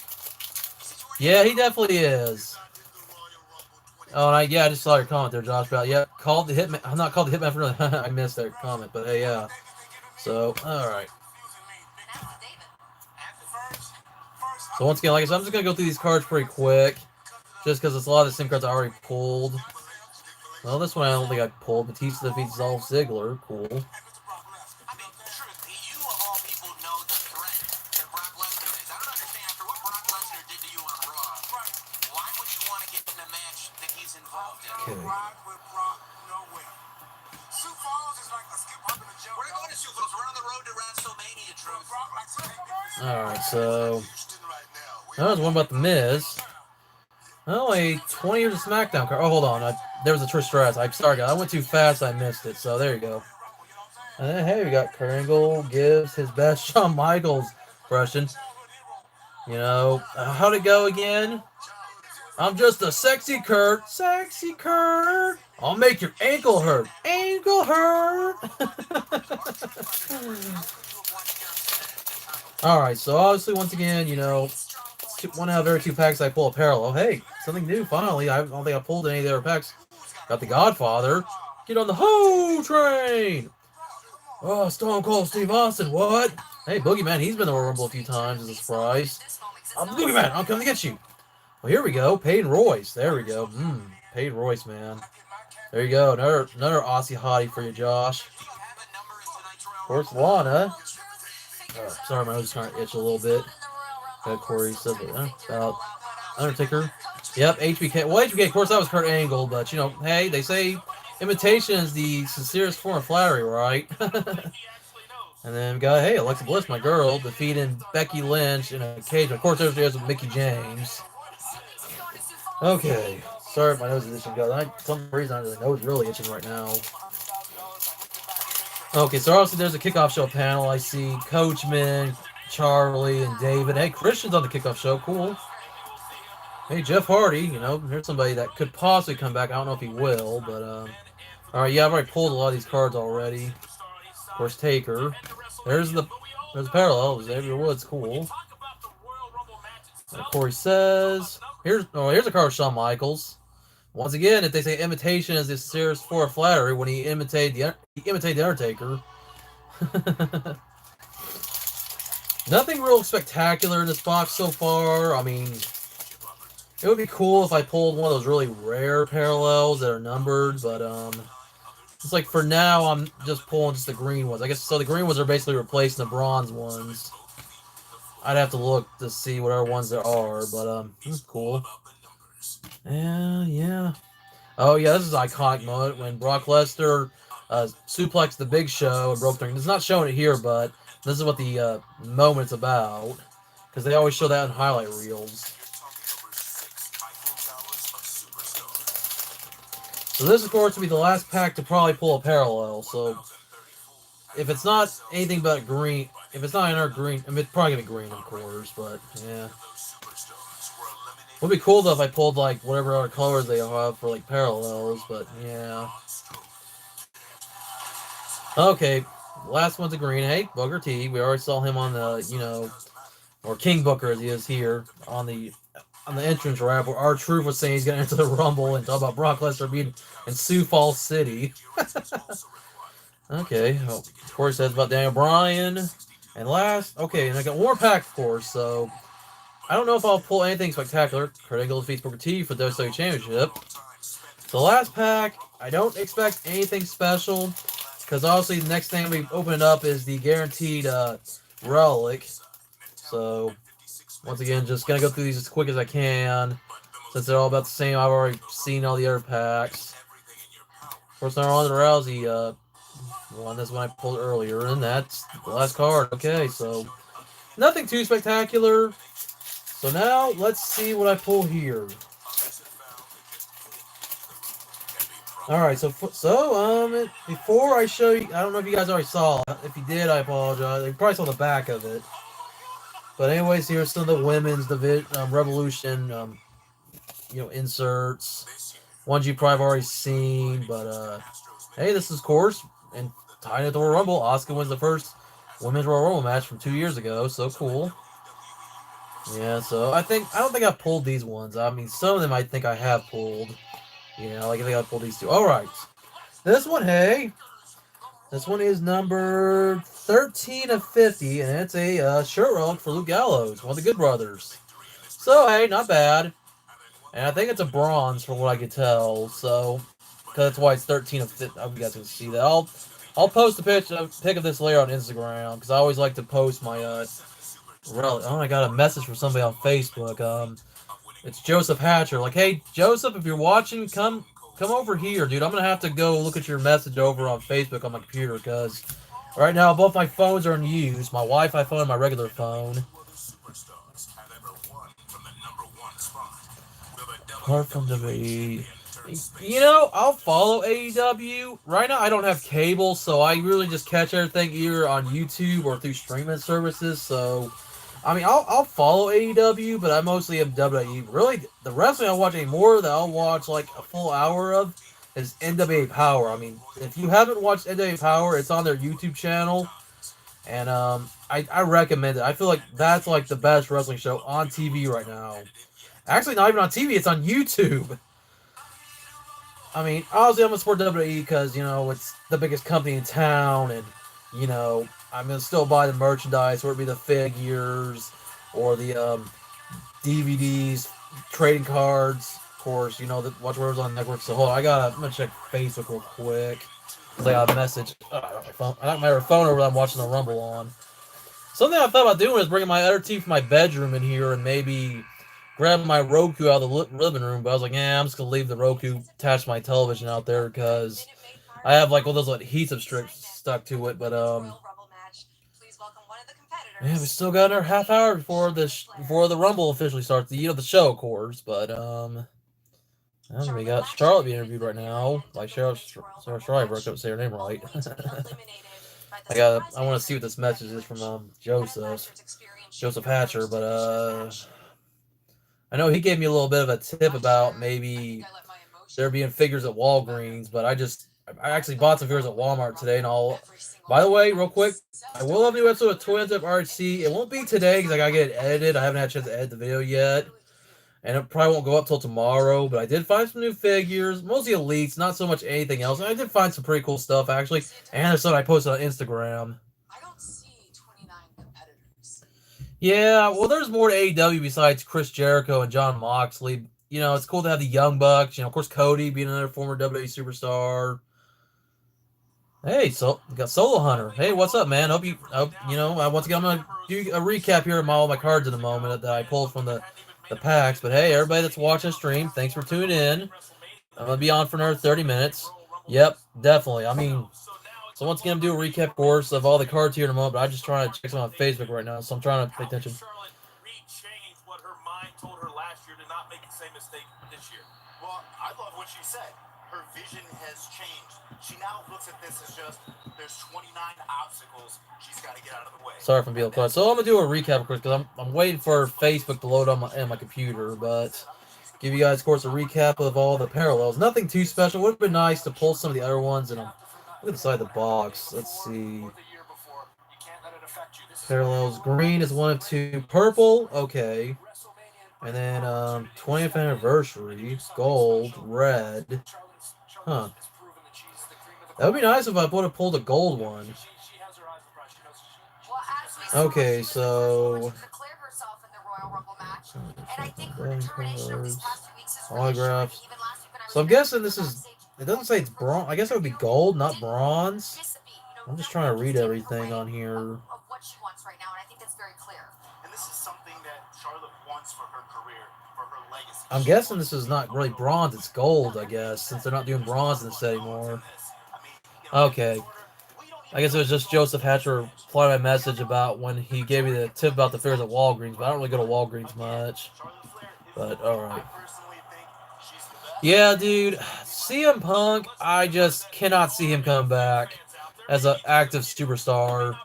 Yeah, he definitely is. Oh, and I just saw your comment there, Josh, about called the Hitman. I'm not called the Hitman for nothing. I missed that comment, but hey, yeah. So, alright. So once again, like I said, I'm just gonna go through these cards pretty quick. Just because it's a lot of the same cards I already pulled. Well, this one I don't think I pulled. Batista defeats Dolph Ziggler. Cool. Okay. Alright, so that was one about the Miz. Oh, a 20 years of SmackDown card. Oh, hold on. There was a Trish Stratus. I'm sorry, guys. I went too fast. I missed it. So there you go. And then, hey, we got Kurt Angle gives his best Shawn Michaels impression. You know, how'd it go again? I'm just a sexy Kurt. Sexy Kurt. I'll make your ankle hurt. Ankle hurt. Alright, so obviously, once again, you know, one out of every 2 packs I pull a parallel. Hey, something new, finally. I don't think I pulled any of the other packs. Got the Godfather. Get on the Ho train. Oh, Stone Cold Steve Austin, what? Hey, Boogeyman, he's been in the Royal Rumble a few times as a surprise. I'm Boogeyman, I'm coming to get you. Well, here we go. Peyton Royce. There we go. Peyton Royce, man. There you go. Another Aussie hottie for you, Josh. Of course, Lana. Oh, sorry, my nose is kind of itch a little bit. Corey said about Undertaker. Yep, HBK. Well, HBK, of course, that was Kurt Angle, but, you know, hey, they say imitation is the sincerest form of flattery, right? And then we got, hey, Alexa Bliss, my girl, defeating Becky Lynch in a cage. Of course, there's with Mickie James. Okay. Sorry if my nose is itching, guys. For some reason, my nose is really itching right now. Okay, so obviously there's a kickoff show panel. I see Coachman, Charlie, and David. Hey, Christian's on the kickoff show. Cool. Hey, Jeff Hardy. You know, here's somebody that could possibly come back. I don't know if he will, but all right, yeah, I've already pulled a lot of these cards already. Of course, Taker. There's the parallel. Xavier Woods. Cool. Corey says here's a card of Shawn Michaels. Once again, if they say imitation is the sincerest form of flattery, when he imitated the Undertaker. Nothing real spectacular in this box so far. I mean, it would be cool if I pulled one of those really rare parallels that are numbered, but it's like for now I'm just pulling just the green ones. I guess so. The green ones are basically replacing the bronze ones. I'd have to look to see whatever ones there are, but cool. Yeah. Oh yeah, this is an iconic moment when Brock Lesnar suplexed the Big Show and broke the ring. It's not showing it here, but this is what the moment's about, because they always show that in highlight reels. So this, of course, will be the last pack to probably pull a parallel. So if it's not anything but green, if it's not another green, I mean, it's probably gonna be green, of course. But yeah, it would be cool though if I pulled like whatever other colors they have for like parallels. But yeah. Okay, last one's a green. Hey, Booker T. We already saw him on the or King Booker as he is here on the entrance ramp where R-Truth was saying he's going to enter the Rumble and talk about Brock Lesnar being in Sioux Falls City. Okay, well, of course, that's about Daniel Bryan. And last, okay, and I got one more pack, of course, so I don't know if I'll pull anything spectacular. Kurt Angle defeats Booker T for the WWE Championship. So last pack, I don't expect anything special, because obviously the next thing we open up is the guaranteed relic. So once again, just going to go through these as quick as I can, since they're all about the same. I've already seen all the other packs. Of course, now on the Rousey one. That's one I pulled earlier, and that's the last card. Okay, so nothing too spectacular. So now, let's see what I pull here. Alright, so before I show you, I don't know if you guys already saw it. If you did, I apologize. You probably saw the back of it. But anyways, here's some of the women's Revolution, inserts. Ones you probably have already seen, but, hey, this is, of course, and tied at the Royal Rumble. Asuka wins the first Women's Royal Rumble match from 2 years ago, so cool. Yeah, so I don't think I pulled these ones. I mean, some of them I think I have pulled. Yeah, like I think I pulled these two. Alright. This one, hey. This one is number 13 of 50, and it's a shirt relic for Luke Gallows, one of the Good Brothers. So, hey, not bad. And I think it's a bronze from what I could tell. So, because that's why it's 13 of 50. I hope you guys can see that. I'll post a pic of this later on Instagram because I always like to post my Oh, I got a message from somebody on Facebook. It's Joseph Hatcher. Like, hey Joseph, if you're watching, come over here, dude. I'm gonna have to go look at your message over on Facebook on my computer because right now both my phones are in use. My Wi-Fi phone and my regular phone. Apart from WWE. I'll follow AEW. Right now, I don't have cable, so I really just catch everything either on YouTube or through streaming services. So, I mean, I'll follow AEW, but I mostly am WWE. Really, the wrestling I watch anymore that I'll watch like a full hour of is NWA Power. I mean, if you haven't watched NWA Power, it's on their YouTube channel, and I recommend it. I feel like that's like the best wrestling show on TV right now. Actually, not even on TV; it's on YouTube. I mean, obviously, I'm gonna support WWE because it's the biggest company in town, and I'm gonna still buy the merchandise, whether it be the figures or the DVDs, trading cards. Of course, watch whatever's on the network. So hold on, I'm gonna check Facebook real quick because I got a message. I got my phone over that I'm watching the Rumble on. Something I thought about doing is bringing my other TV from my bedroom in here and maybe grab my Roku out of the living room. But I was like, I'm just gonna leave the Roku attached to my television out there because I have like all those like adhesive strips stuck to it. But we still got another half hour before the Rumble officially starts. The show, of course. But we got Charlotte being interviewed right now by Sarah Schreiber. I couldn't say her name right. I want to see what this message is from Joseph Hatcher, but I know he gave me a little bit of a tip about maybe there being figures at Walgreens, but I actually bought some figures at Walmart today, and by the way, real quick, I will have a new episode of Twins of RHC. It won't be today because I gotta get it edited. I haven't had a chance to edit the video yet, and it probably won't go up till tomorrow. But I did find some new figures, mostly elites, not so much anything else. And I did find some pretty cool stuff actually, and there's something I posted on Instagram. Yeah, well, there's more to AEW besides Chris Jericho and John Moxley. It's cool to have the Young Bucks. Of course, Cody being another former WWE superstar. Hey, so we got Solo Hunter. Hey, what's up, man? Hope once again, I'm gonna do a recap here of all my cards in a moment that I pulled from the packs. But hey, everybody that's watching the stream, thanks for tuning in. I'm gonna be on for another 30 minutes. Yep, definitely. I mean, so once again, I'm doing a recap course of all the cards here in a moment. But I'm just trying to check some on Facebook right now, so I'm trying to pay attention. Well, I love what she said. Her vision has changed. She now looks at this as just there's 29 obstacles she's got to get out of the way. Sorry for being quiet. So I'm gonna do a recap, of course, because I'm waiting for Facebook to load on my computer, but give you guys, of course, a recap of all the parallels. Nothing too special. Would have been nice to pull some of the other ones, and look at the side of the box. Let's see. Parallels. Green is 1 of 2. Purple, okay. And then 20th anniversary, gold, red. Huh. That would be nice if I would have pulled a gold one. Okay, so autographs. So I'm guessing this is. It doesn't say it's bronze. I guess it would be gold, not bronze. I'm just trying to read everything on here. I'm guessing this is not really bronze, it's gold, I guess, since they're not doing bronze in this anymore. Okay. I guess it was just Joseph Hatcher replying my message about when he gave me the tip about the fairs at Walgreens, but I don't really go to Walgreens much. But, alright. Yeah, dude, CM Punk, I just cannot see him come back as an active superstar.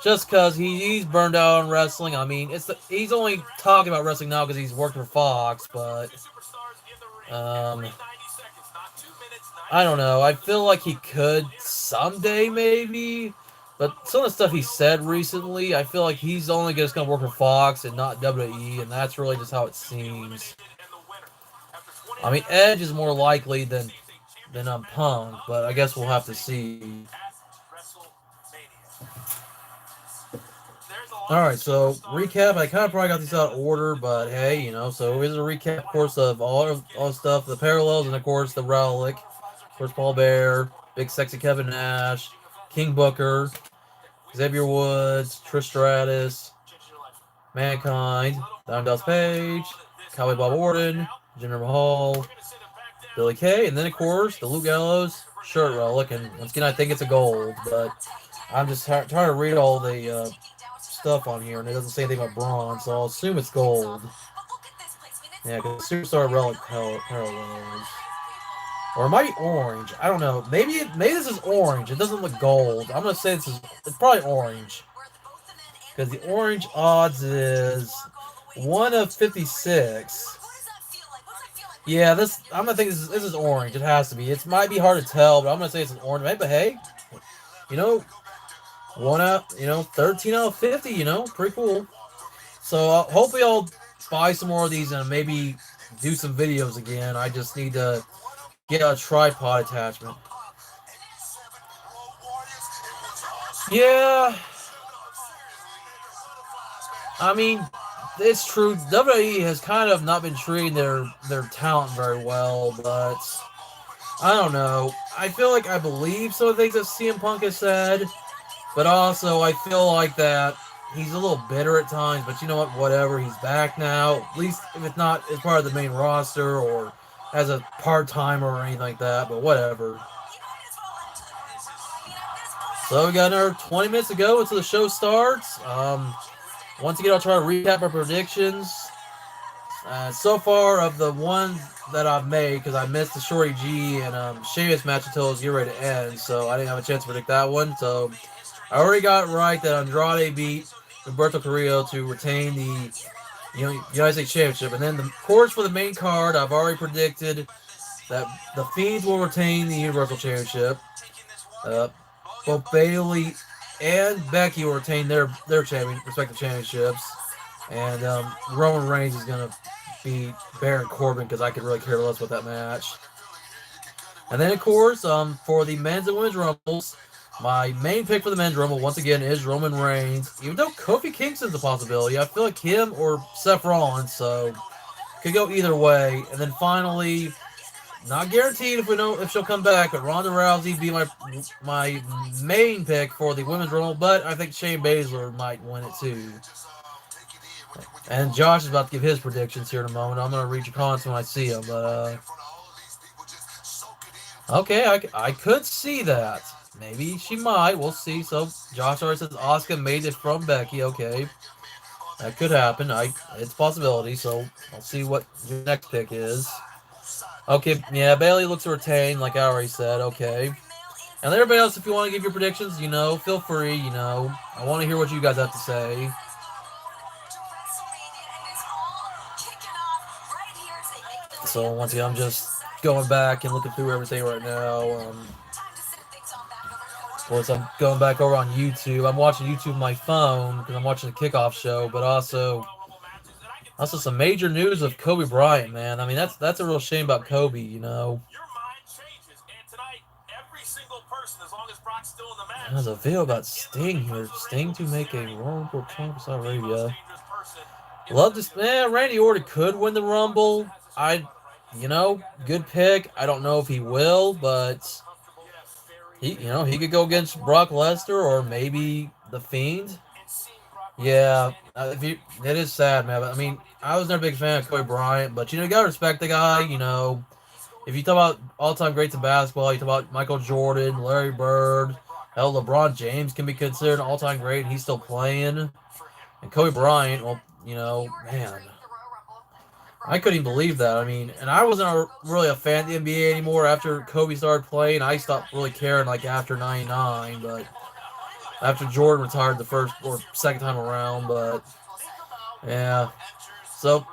Just because he's burned out on wrestling. I mean, he's only talking about wrestling now because he's worked for Fox, but I don't know. I feel like he could someday, maybe. But some of the stuff he said recently, I feel like he's only just going to work for Fox and not WWE, and that's really just how it seems. I mean, Edge is more likely than Punk, but I guess we'll have to see. Alright, so recap. I kind of probably got these out of order, but hey, so here's a recap, of course, of all the stuff, the parallels, and of course the relic. Of course, Paul Bear, Big Sexy Kevin Nash, King Booker, Xavier Woods, Trish Stratus, Mankind, Diamond Dallas Page, Cowboy Bob Orton, Jinder Mahal, Billy Kay, and then of course the Luke Gallows shirt relic. And once again, I think it's a gold, but I'm just trying to read all the stuff on here, and it doesn't say anything about bronze, so I'll assume it's gold. Yeah, because Superstar Relic parallels. Or it might be orange. I don't know. Maybe this is orange. It doesn't look gold. I'm gonna say it's probably orange. Because the orange odds is 1 of 56. Yeah, I'm gonna think this is orange. It has to be. It might be hard to tell, but I'm gonna say it's an orange. But hey, you know, 13 out of 50. Pretty cool. So hopefully I'll buy some more of these and maybe do some videos again. I just need to get a tripod attachment. Yeah. I mean, it's true. WWE has kind of not been treating their talent very well, but I don't know. I feel like I believe some of the things that CM Punk has said, but also I feel like that he's a little bitter at times. But you know what? Whatever. He's back now. At least if it's not as part of the main roster or as a part-timer or anything like that. But whatever. So we got another 20 minutes to go until the show starts. Once again, I'll try to recap our predictions. So far, of the ones that I've made, because I missed the Shorty G and Sheamus match until it was getting ready to end, so I didn't have a chance to predict that one. So I already got it right that Andrade beat Humberto Carrillo to retain the United States Championship. And then, of course, for the main card, I've already predicted that the Fiends will retain the Universal Championship. Both Bayley and Becky will retain their respective championships. And Roman Reigns is going to beat Baron Corbin because I could really care less about that match. And then, of course, for the men's and women's rumbles, my main pick for the men's rumble, once again, is Roman Reigns. Even though Kofi Kingston's a possibility, I feel like him or Seth Rollins, so could go either way. And then finally, not guaranteed if she'll come back, but Ronda Rousey be my main pick for the women's rumble, but I think Shayna Baszler might win it too. And Josh is about to give his predictions here in a moment. I'm going to read your comments when I see them. Okay, I could see that. Maybe she might. We'll see. So Josh already says Asuka made it from Becky. Okay, that could happen. It's a possibility. So I'll see what your next pick is. Okay, yeah, Bayley looks to retain, like I already said. Okay. And everybody else, if you want to give your predictions, feel free. I want to hear what you guys have to say. So once again, I'm just going back and looking through everything right now. Of course, I'm going back over on YouTube. I'm watching YouTube on my phone because I'm watching the kickoff show, but also some major news of Kobe Bryant, man. I mean, that's a real shame about Kobe, There's a video about Sting here. Sting to make a Royal Rumble champ Saudi Arabia. Love this, man. Randy Orton could win the Rumble. Good pick. I don't know if he will, but he could go against Brock Lesnar or maybe The Fiend. Yeah, it is sad, man. But, I mean, I was never a big fan of Kobe Bryant, but you gotta respect the guy. If you talk about all-time greats in basketball, you talk about Michael Jordan, Larry Bird, hell, LeBron James can be considered an all-time great, and he's still playing. And Kobe Bryant, well, man, I couldn't even believe that. I mean, and I wasn't really a fan of the NBA anymore after Kobe started playing. I stopped really caring like after '99, but after Jordan retired the first or second time around. But yeah, so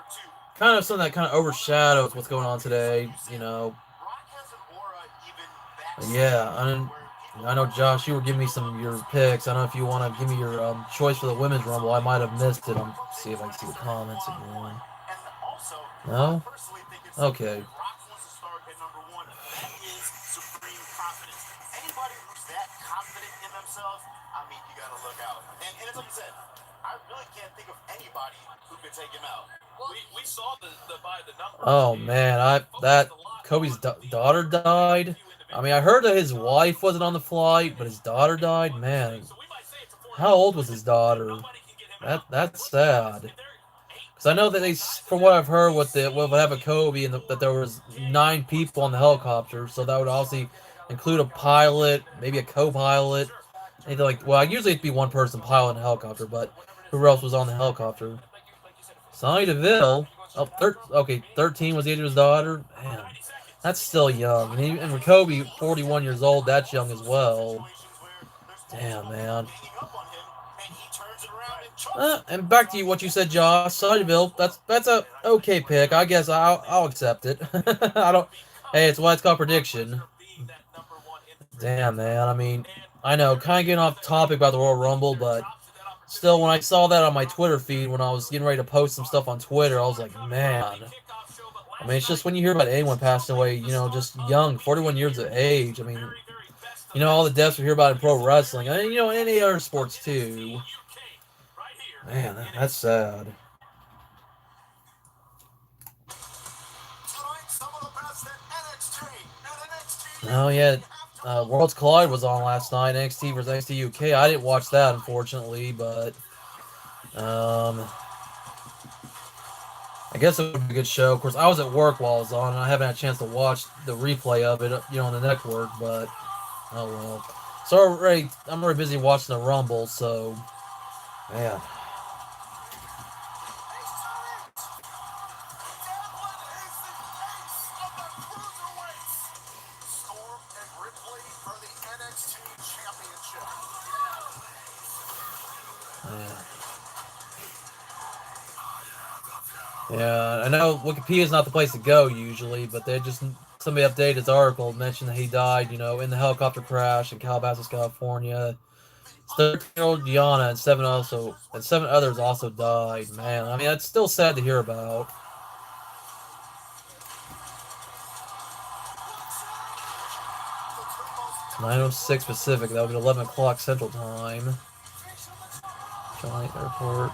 kind of something that kind of overshadows what's going on today. Yeah, I know, Josh, you were giving me some of your picks. I don't know if you want to give me your choice for the women's rumble. I might have missed it. See if I can see the comments again. No? Okay. confident in themselves, I mean, you got to look out. And it's like you said, I really can't think of anybody who could take him out. We saw the by the numbers. Oh man, that Kobe's daughter died. I mean, I heard that his wife wasn't on the flight, but his daughter died. Man, how old was his daughter? That's sad. Because I know that from what I've heard, with what would happen Kobe, and that there was 9 people on the helicopter, so that would also include a pilot, maybe a co-pilot, anything like. Well, usually it'd be one person piloting a helicopter, but who else was on the helicopter? Sonny DeVille. Oh, okay, 13 was the age of his daughter. Man, that's still young. And for Kobe, 41 years old, that's young as well. Damn, man. And back to what you said, Josh. Sonny DeVille, that's a okay pick. I guess I'll accept it. I don't. Hey, it's why it's called prediction. Damn, man. I mean, I know, kind of getting off topic about the Royal Rumble, but still, when I saw that on my Twitter feed, when I was getting ready to post some stuff on Twitter, I was like, man. I mean, it's just when you hear about anyone passing away, just young, 41 years of age. I mean, all the deaths we hear about in pro wrestling, and, any other sports too. Man, that's sad. Oh, yeah. Worlds Collide was on last night. NXT versus NXT UK. I didn't watch that, unfortunately, but I guess it would be a good show. Of course, I was at work while it was on, and I haven't had a chance to watch the replay of it, on the network. But oh well. So I'm already busy watching the Rumble. So, man. Yeah, I know Wikipedia's not the place to go usually, but somebody updated his article, mentioned that he died, in the helicopter crash in Calabasas, California. 13-year-old Gianna and seven others also died. Man, I mean, that's still sad to hear about. (9:06 Pacific). That would be 11 o'clock Central Time. Johnny Airport.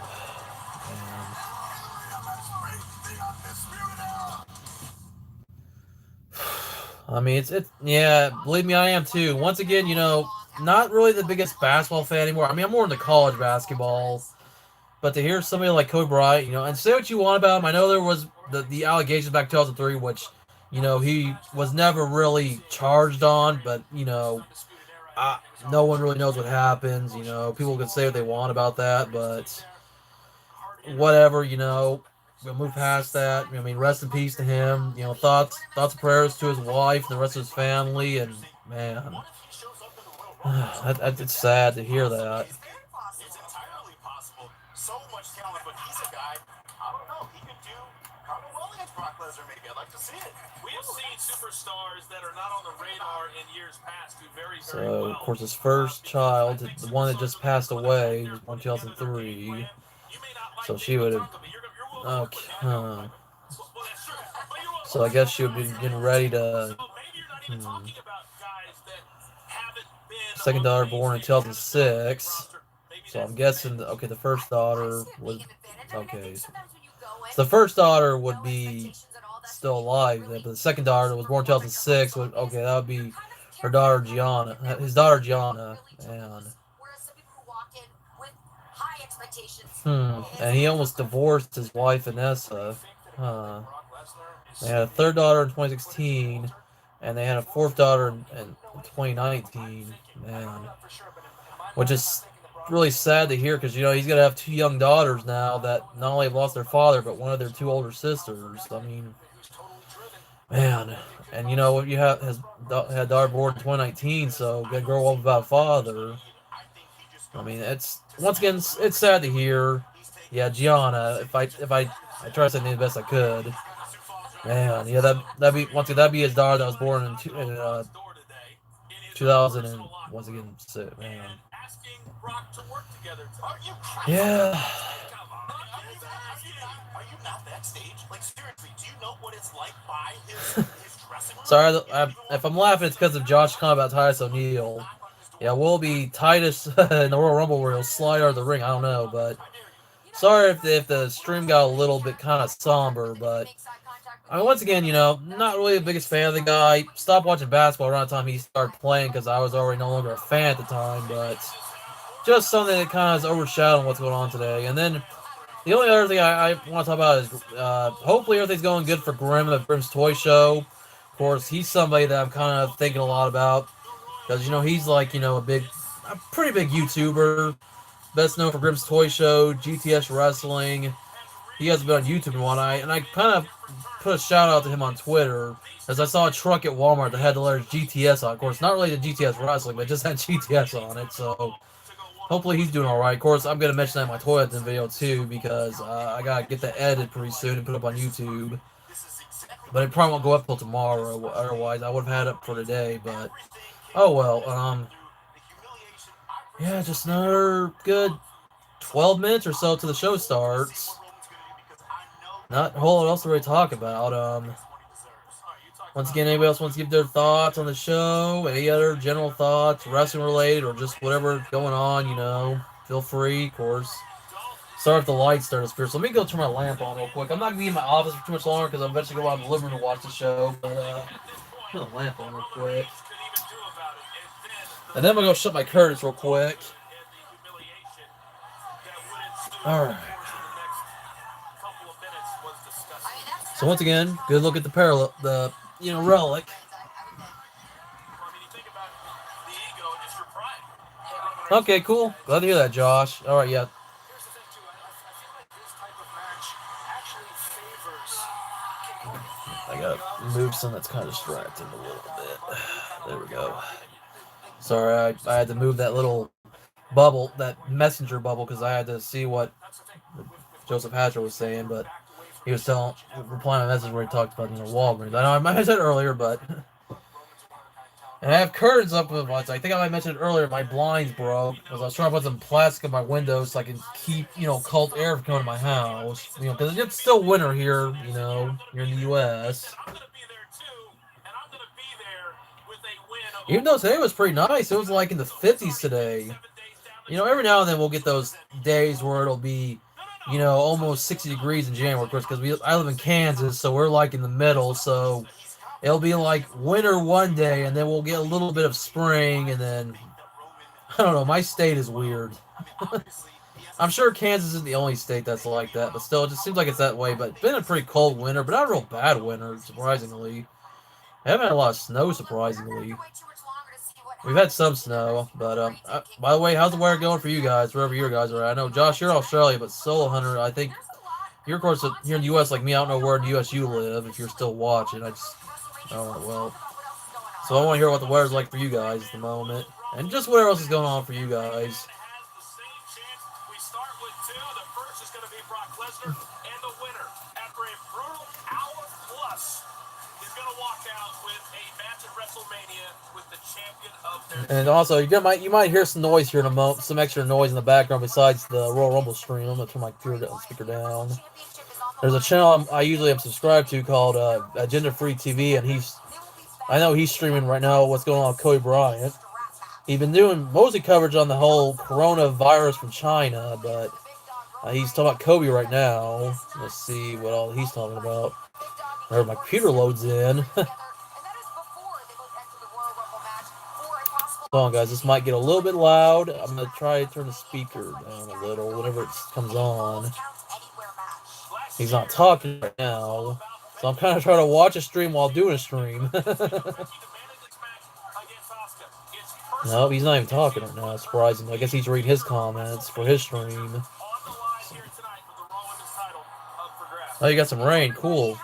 I mean, yeah, believe me, I am too. Once again, not really the biggest basketball fan anymore. I mean, I'm more into college basketball. But to hear somebody like Kobe Bryant, and say what you want about him, I know there was the allegations back in 2003, which, he was never really charged on, but, no one really knows what happens. People can say what they want about that, but whatever, we'll move past that. I mean, rest in peace to him. Thoughts and prayers to his wife and the rest of his family. And man, it's sad to hear that. It's entirely possible. So much talent, but he's a guy. I don't know. He could do kind of well against Brock Lesnar. Maybe I'd like to see it. We have seen superstars that are not on the radar in years past do very, very well. So, of course, his first child, the one that just passed away, was born in 2003. So she would have. Okay. So I guess she would be getting ready to. Second daughter born in 2006. So I'm guessing, the first daughter was. Okay. So the first daughter would be still alive, but the second daughter was born in 2006. That would be her daughter Gianna. His daughter Gianna. And he almost divorced his wife, Vanessa. They had a third daughter in 2016, and they had a fourth daughter in 2019. Man. Which is really sad to hear, because, he's going to have 2 young daughters now that not only have lost their father, but one of their 2 older sisters. I mean, man. And, you had a daughter born in 2019, so got to grow up without a father. I mean, once again, it's sad to hear. Yeah, Gianna. If I try to say the best I could. Man, yeah, that'd be his daughter that was born in 2000 and once again, man. Yeah. Are you not backstage? Like, seriously, do you know what it's like by his dressing room? Sorry, if I'm laughing, it's because of Josh comment about Titus O'Neil. Yeah, will be Titus in the Royal Rumble where he'll slide out of the ring. I don't know, but sorry if the stream got a little bit kind of somber, but I mean, once again, not really the biggest fan of the guy. Stopped watching basketball around the time he started playing because I was already no longer a fan at the time, but just something that kind of is overshadowing what's going on today. And then the only other thing I want to talk about is hopefully everything's going good for Grim at Grim's Toy Show. Of course, he's somebody that I'm kind of thinking a lot about because, he's like, a pretty big YouTuber. Best known for Grim's Toy Show, GTS Wrestling. He hasn't been on YouTube in one night, and I kind of put a shout out to him on Twitter as I saw a truck at Walmart that had the letters GTS on. Of course, not related to GTS Wrestling, but just had GTS on it. So hopefully he's doing all right. Of course, I'm gonna mention that in my toilet video too because I gotta get that edited pretty soon and put it up on YouTube. But it probably won't go up till tomorrow. Otherwise, I would have had it up for today. But oh well. Yeah, just another good 12 minutes or so till the show starts. Not a whole lot else to really talk about. Once again, anybody else wants to give their thoughts on the show? Any other general thoughts, wrestling related, or just whatever going on, feel free, of course. Sorry if the lights start to disappear. So let me go turn my lamp on real quick. I'm not going to be in my office for too much longer because I'm eventually going to go out in the living room to watch the show. But, turn the lamp on real quick. And then I'm going to go shut my curtains real quick. Alright. So once again, good look at the relic. Okay, cool. Glad to hear that, Josh. Alright, yeah. I gotta move something that's kind of distracting a little bit. There we go. Sorry, I had to move that little bubble, that messenger bubble, because I had to see what Joseph Hatcher was saying, but he was replying to a message where he talked about, Walgreens. I know I might have said earlier, but... And I have curtains up with I think I might mention it earlier, my blinds broke, because I was trying to put some plastic in my windows so I can keep, cold air from coming to my house. Because it's still winter here, here in the U.S. Even though today was pretty nice, it was like in the 50s today. Every now and then we'll get those days where it'll be, almost 60 degrees in January, of course, because I live in Kansas, so we're like in the middle, so it'll be like winter one day, and then we'll get a little bit of spring, and then, I don't know, my state is weird. I'm sure Kansas isn't the only state that's like that, but still, it just seems like it's that way, but it's been a pretty cold winter, but not a real bad winter, surprisingly. I haven't had a lot of snow, surprisingly. We've had some snow, but, by the way, how's the weather going for you guys, wherever you guys are at? I know, Josh, you're Australia, but Solo Hunter, I think, you're, of course, here in the U.S. like me. I don't know where in the U.S. you live, if you're still watching. Oh, well. So I want to hear what the weather's like for you guys at the moment. And just whatever else is going on for you guys. And also, you might hear some noise here in a moment, some extra noise in the background besides the Royal Rumble stream. I'm going to turn my speaker down. There's a channel I usually am subscribed to called Agenda Free TV, and I know he's streaming right now what's going on with Kobe Bryant. He's been doing mostly coverage on the whole coronavirus from China, but he's talking about Kobe right now. Let's see what all he's talking about. Or my computer loads in. Hold on, guys. This might get a little bit loud. I'm going to try to turn the speaker down a little whenever it comes on. He's not talking right now. So I'm kind of trying to watch a stream while doing a stream. No, he's not even talking right now, surprisingly. I guess he's reading his comments for his stream. Oh, you got some rain. Cool.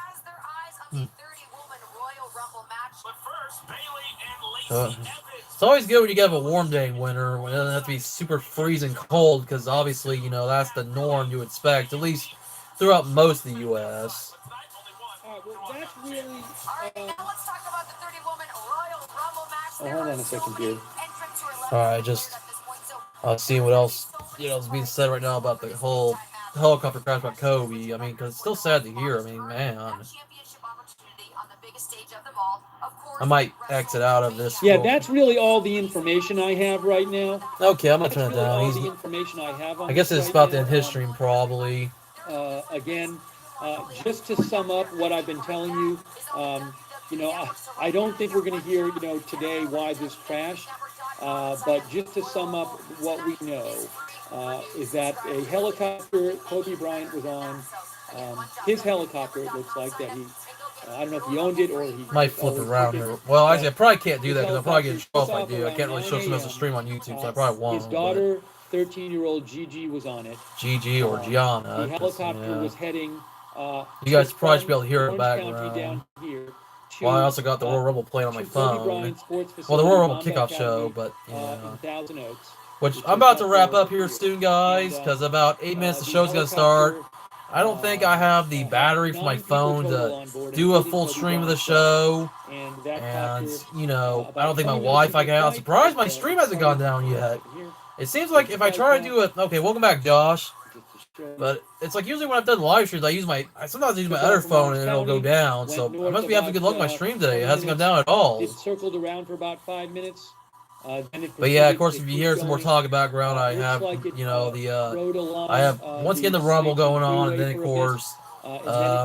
It's always good when you get a warm day in winter, when it doesn't have to be super freezing cold, because obviously, that's the norm you expect, at least throughout most of the U.S. That's really. Hold on a second, dude. Alright, just seeing what else is being said right now about the whole helicopter crash about Kobe. I mean, because it's still sad to hear. I mean, man. I might exit out of this. Yeah, that's really all the information I have right now. Okay, I'm gonna That's turn it really down. all the information I have on I guess this it's right about to now. end his stream probably. Again, just to sum up what I've been telling you, you know, I don't think we're going to hear, you know, today why this crashed. But just to sum up what we know, is that a helicopter Kobe Bryant was on, his helicopter, it looks like, that he, I don't know if he owned it or he Might just flip always around took it. here. Well, actually, I probably can't do His that because I'll probably get in trouble helicopter if I do. I took can't off really show around some as a 9 stream on YouTube, so I probably won't. His daughter, 13-year-old Gigi, was on it. GG or Gianna. The helicopter was heading. You guys probably should be able to hear it in the Orange County background. down here. Well, I also got the Royal Rumble playing on my to Kobe phone. Bryant Sports Well, the Facility, Royal Rumble Mamba kickoff show, Academy, but in Thousand Oaks. which is I'm about to just wrap over up here here. soon, guys, And, because about 8 minutes the the show's gonna start. helicopter, I don't think I have the battery for my 9 people phone total to on board, do a including full Kobe stream of the Bryant's show. And that And, copter, you know, I don't think my 20 minutes Wi-Fi into got out. flight, Surprised my but, stream hasn't gone down yet. here, It seems like if I try to do it, okay, welcome back, Josh. just to show you. But it's like usually when I've done live streams, I sometimes use my Took other off from phone Orange and it'll go County, down. went So I north must be having good luck with my about, stream today. It 20 hasn't gone minutes. down at all. It circled around for about 5 minutes. Then it But yeah, of proceeded course, to if you keep hear some more going. talk in the background, I Looks have, like it, you know, the rode along, I have once again the Rumble going on, and then of course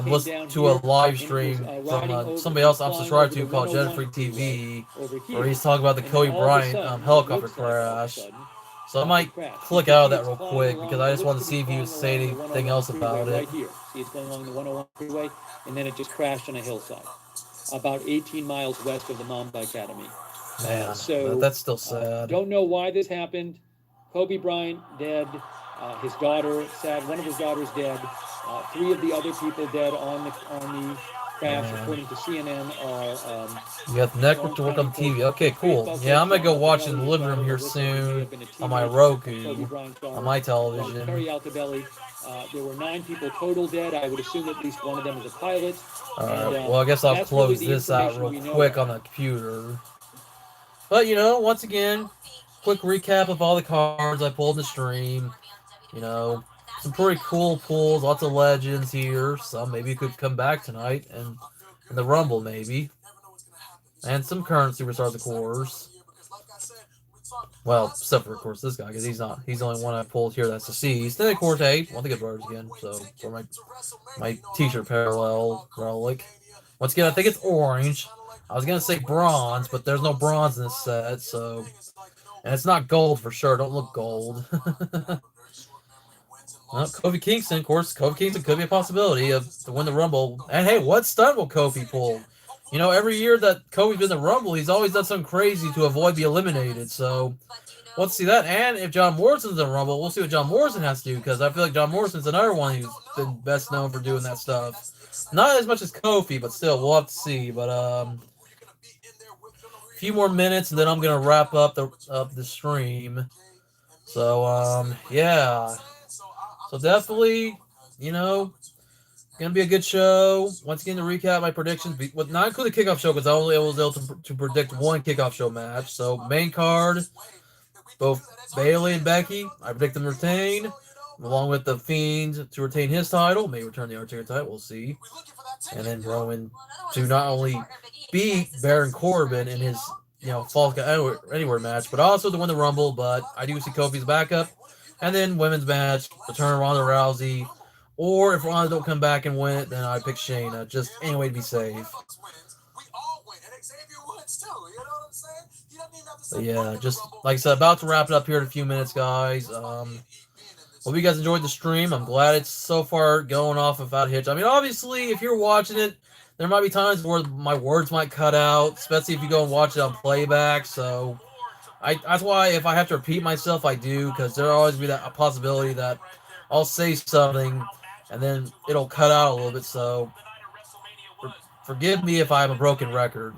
listen to a live stream from somebody else I'm subscribed to called Jet Freak TV, where he's talking about the Kobe Bryant helicopter crash. So I might click out of that real quick because I just wanted to see if he would say anything else about it. Right here. See, it's going along the 101 freeway, and then it just crashed on a hillside, about 18 miles west of the Mamba Academy. Man, So that's still sad. Don't know why this happened. Kobe Bryant dead. His daughter sad. One of his daughters dead. 3 of the other people dead on the crash, according to CNN. Are You got the network to work on the TV. Okay, cool. Yeah, I'm gonna go watch it in the living room here soon on my Roku, on my television. Terry Altobelli. There were 9 people total dead. I would assume at least one of them is a pilot. Alright, well, I guess I'll that's close really the this out information real we know quick about. on the computer. But, you know, once again, quick recap of all the cards I pulled in the stream. You know, some pretty cool pulls, lots of legends here. Some maybe could come back tonight and in the Rumble, maybe. And some current superstars, of course. Well, except for, of course, this guy, because he's the only one I pulled here that's deceased. Then, of course, hey, want the Good Brothers again, so, for my t-shirt parallel relic. Once again, I think it's orange. I was going to say bronze, but there's no bronze in this set, so... And it's not gold for sure. Don't look gold. Well, Kofi Kingston, of course. Kofi Kingston could be a possibility to win the Rumble. And hey, what stunt will Kofi pull? You know, every year that Kofi's been in the Rumble, he's always done something crazy to avoid being eliminated. So, let's see that. And if John Morrison's in the Rumble, we'll see what John Morrison has to do. Because I feel like John Morrison's another one who's been best known for doing that stuff. Not as much as Kofi, but still, we'll have to see. But, a few more minutes, and then I'm going to wrap up the stream. So, yeah. So definitely, you know, gonna be a good show. Once again, to recap my predictions, with not including the kickoff show, because I only was able to predict one kickoff show match. So main card, both Bailey and Becky, I predict them to retain, along with the Fiend to retain his title, may return the Undertaker title, we'll see. And then Roman to not only beat Baron Corbin in his, you know, Falls Count Anywhere match, but also to win the Rumble. But I do see Kofi's backup. And then women's match, return Ronda Rousey. Or if Ronda don't come back and win it, then I pick Shayna. Just any way to be safe. But yeah, just like I said, about to wrap it up here in a few minutes, guys. Hope you guys enjoyed the stream. I'm glad it's so far going off without a hitch. I mean, obviously, if you're watching it, there might be times where my words might cut out, especially if you go and watch it on playback. So that's why if I have to repeat myself, I do, because there'll always be a possibility that I'll say something and then it'll cut out a little bit. So forgive me if I have a broken record.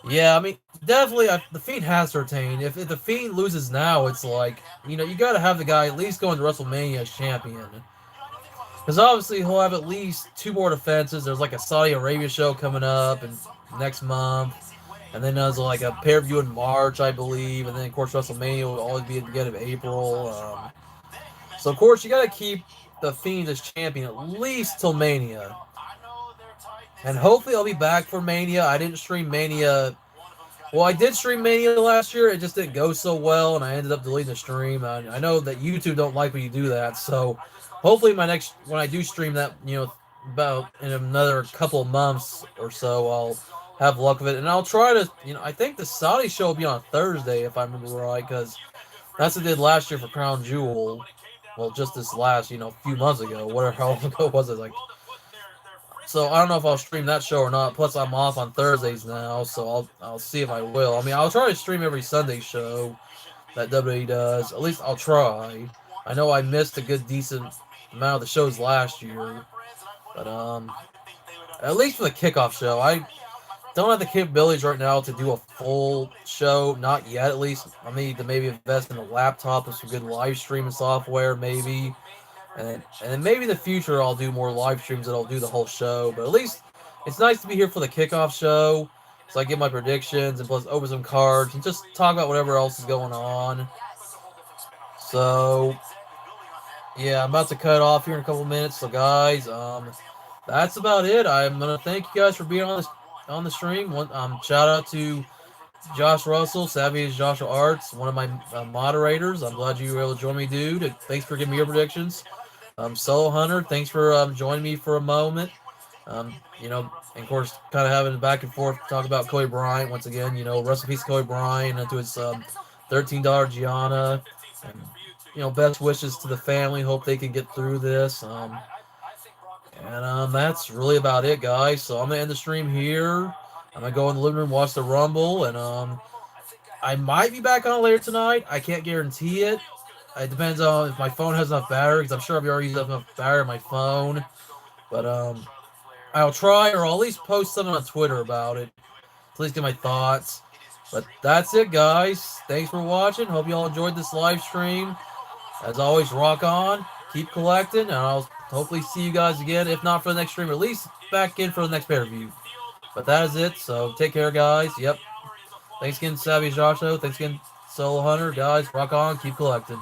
Yeah, I mean, definitely the Fiend has to retain. If the Fiend loses now, it's like, you know, you got to have the guy at least go into WrestleMania as champion. Because obviously he'll have at least 2 more defenses. There's like a Saudi Arabia show coming up and next month. And then there's like a pay-per-view in March, I believe. And then, of course, WrestleMania will always be at the beginning of April. So, of course, you got to keep the Fiend as champion at least till Mania. And hopefully I'll be back for Mania. I didn't stream Mania. Well, I did stream Mania last year. It just didn't go so well, and I ended up deleting the stream. I know that YouTube don't like when you do that, so hopefully when I do stream that, about in another couple of months or so, I'll have luck of it, and I'll try to, I think the Saudi show will be on Thursday if I remember right, because that's what I did last year for Crown Jewel. Well, just this last, few months ago, whatever, how long ago was it? Like, so I don't know if I'll stream that show or not. Plus, I'm off on Thursdays now, so I'll see if I will. I mean, I'll try to stream every Sunday show that WWE does. At least I'll try. I know I missed a good decent amount of the shows last year, but at least for the kickoff show, I don't have the capabilities right now to do a full show. Not yet, at least. I need to maybe invest in a laptop with some good live streaming software, maybe. And then maybe in the future I'll do more live streams that I'll do the whole show. But at least it's nice to be here for the kickoff show. So I get my predictions and plus open some cards and just talk about whatever else is going on. So yeah, I'm about to cut off here in a couple minutes. So guys, that's about it. I'm gonna thank you guys for being on the stream. Shout out to Josh Russell, Savvy as Joshua Arts, one of my moderators. I'm glad you were able to join me, dude. Thanks for giving me your predictions. Solo Hunter, thanks for joining me for a moment. And of course, kind of having a back and forth talk about Kobe Bryant once again. Rest in peace, Kobe Bryant, and to his $13 Gianna. And, best wishes to the family. Hope they can get through this. And that's really about it, guys. So I'm going to end the stream here. I'm going to go in the living room, watch the Rumble, and I might be back on later tonight. I can't guarantee it. It depends on if my phone has enough battery, because I'm sure I've already used up enough battery on my phone. But I'll try, or I'll at least post something on Twitter about it. At least get my thoughts. But that's it, guys. Thanks for watching. Hope you all enjoyed this live stream. As always, rock on. Keep collecting, and I'll hopefully see you guys again. If not for the next stream, at least back in for the next pay-per-view. But that is it. So take care, guys. Yep. Thanks again, Savvy Joshua. Thanks again, Solo Hunter. Guys, rock on. Keep collecting.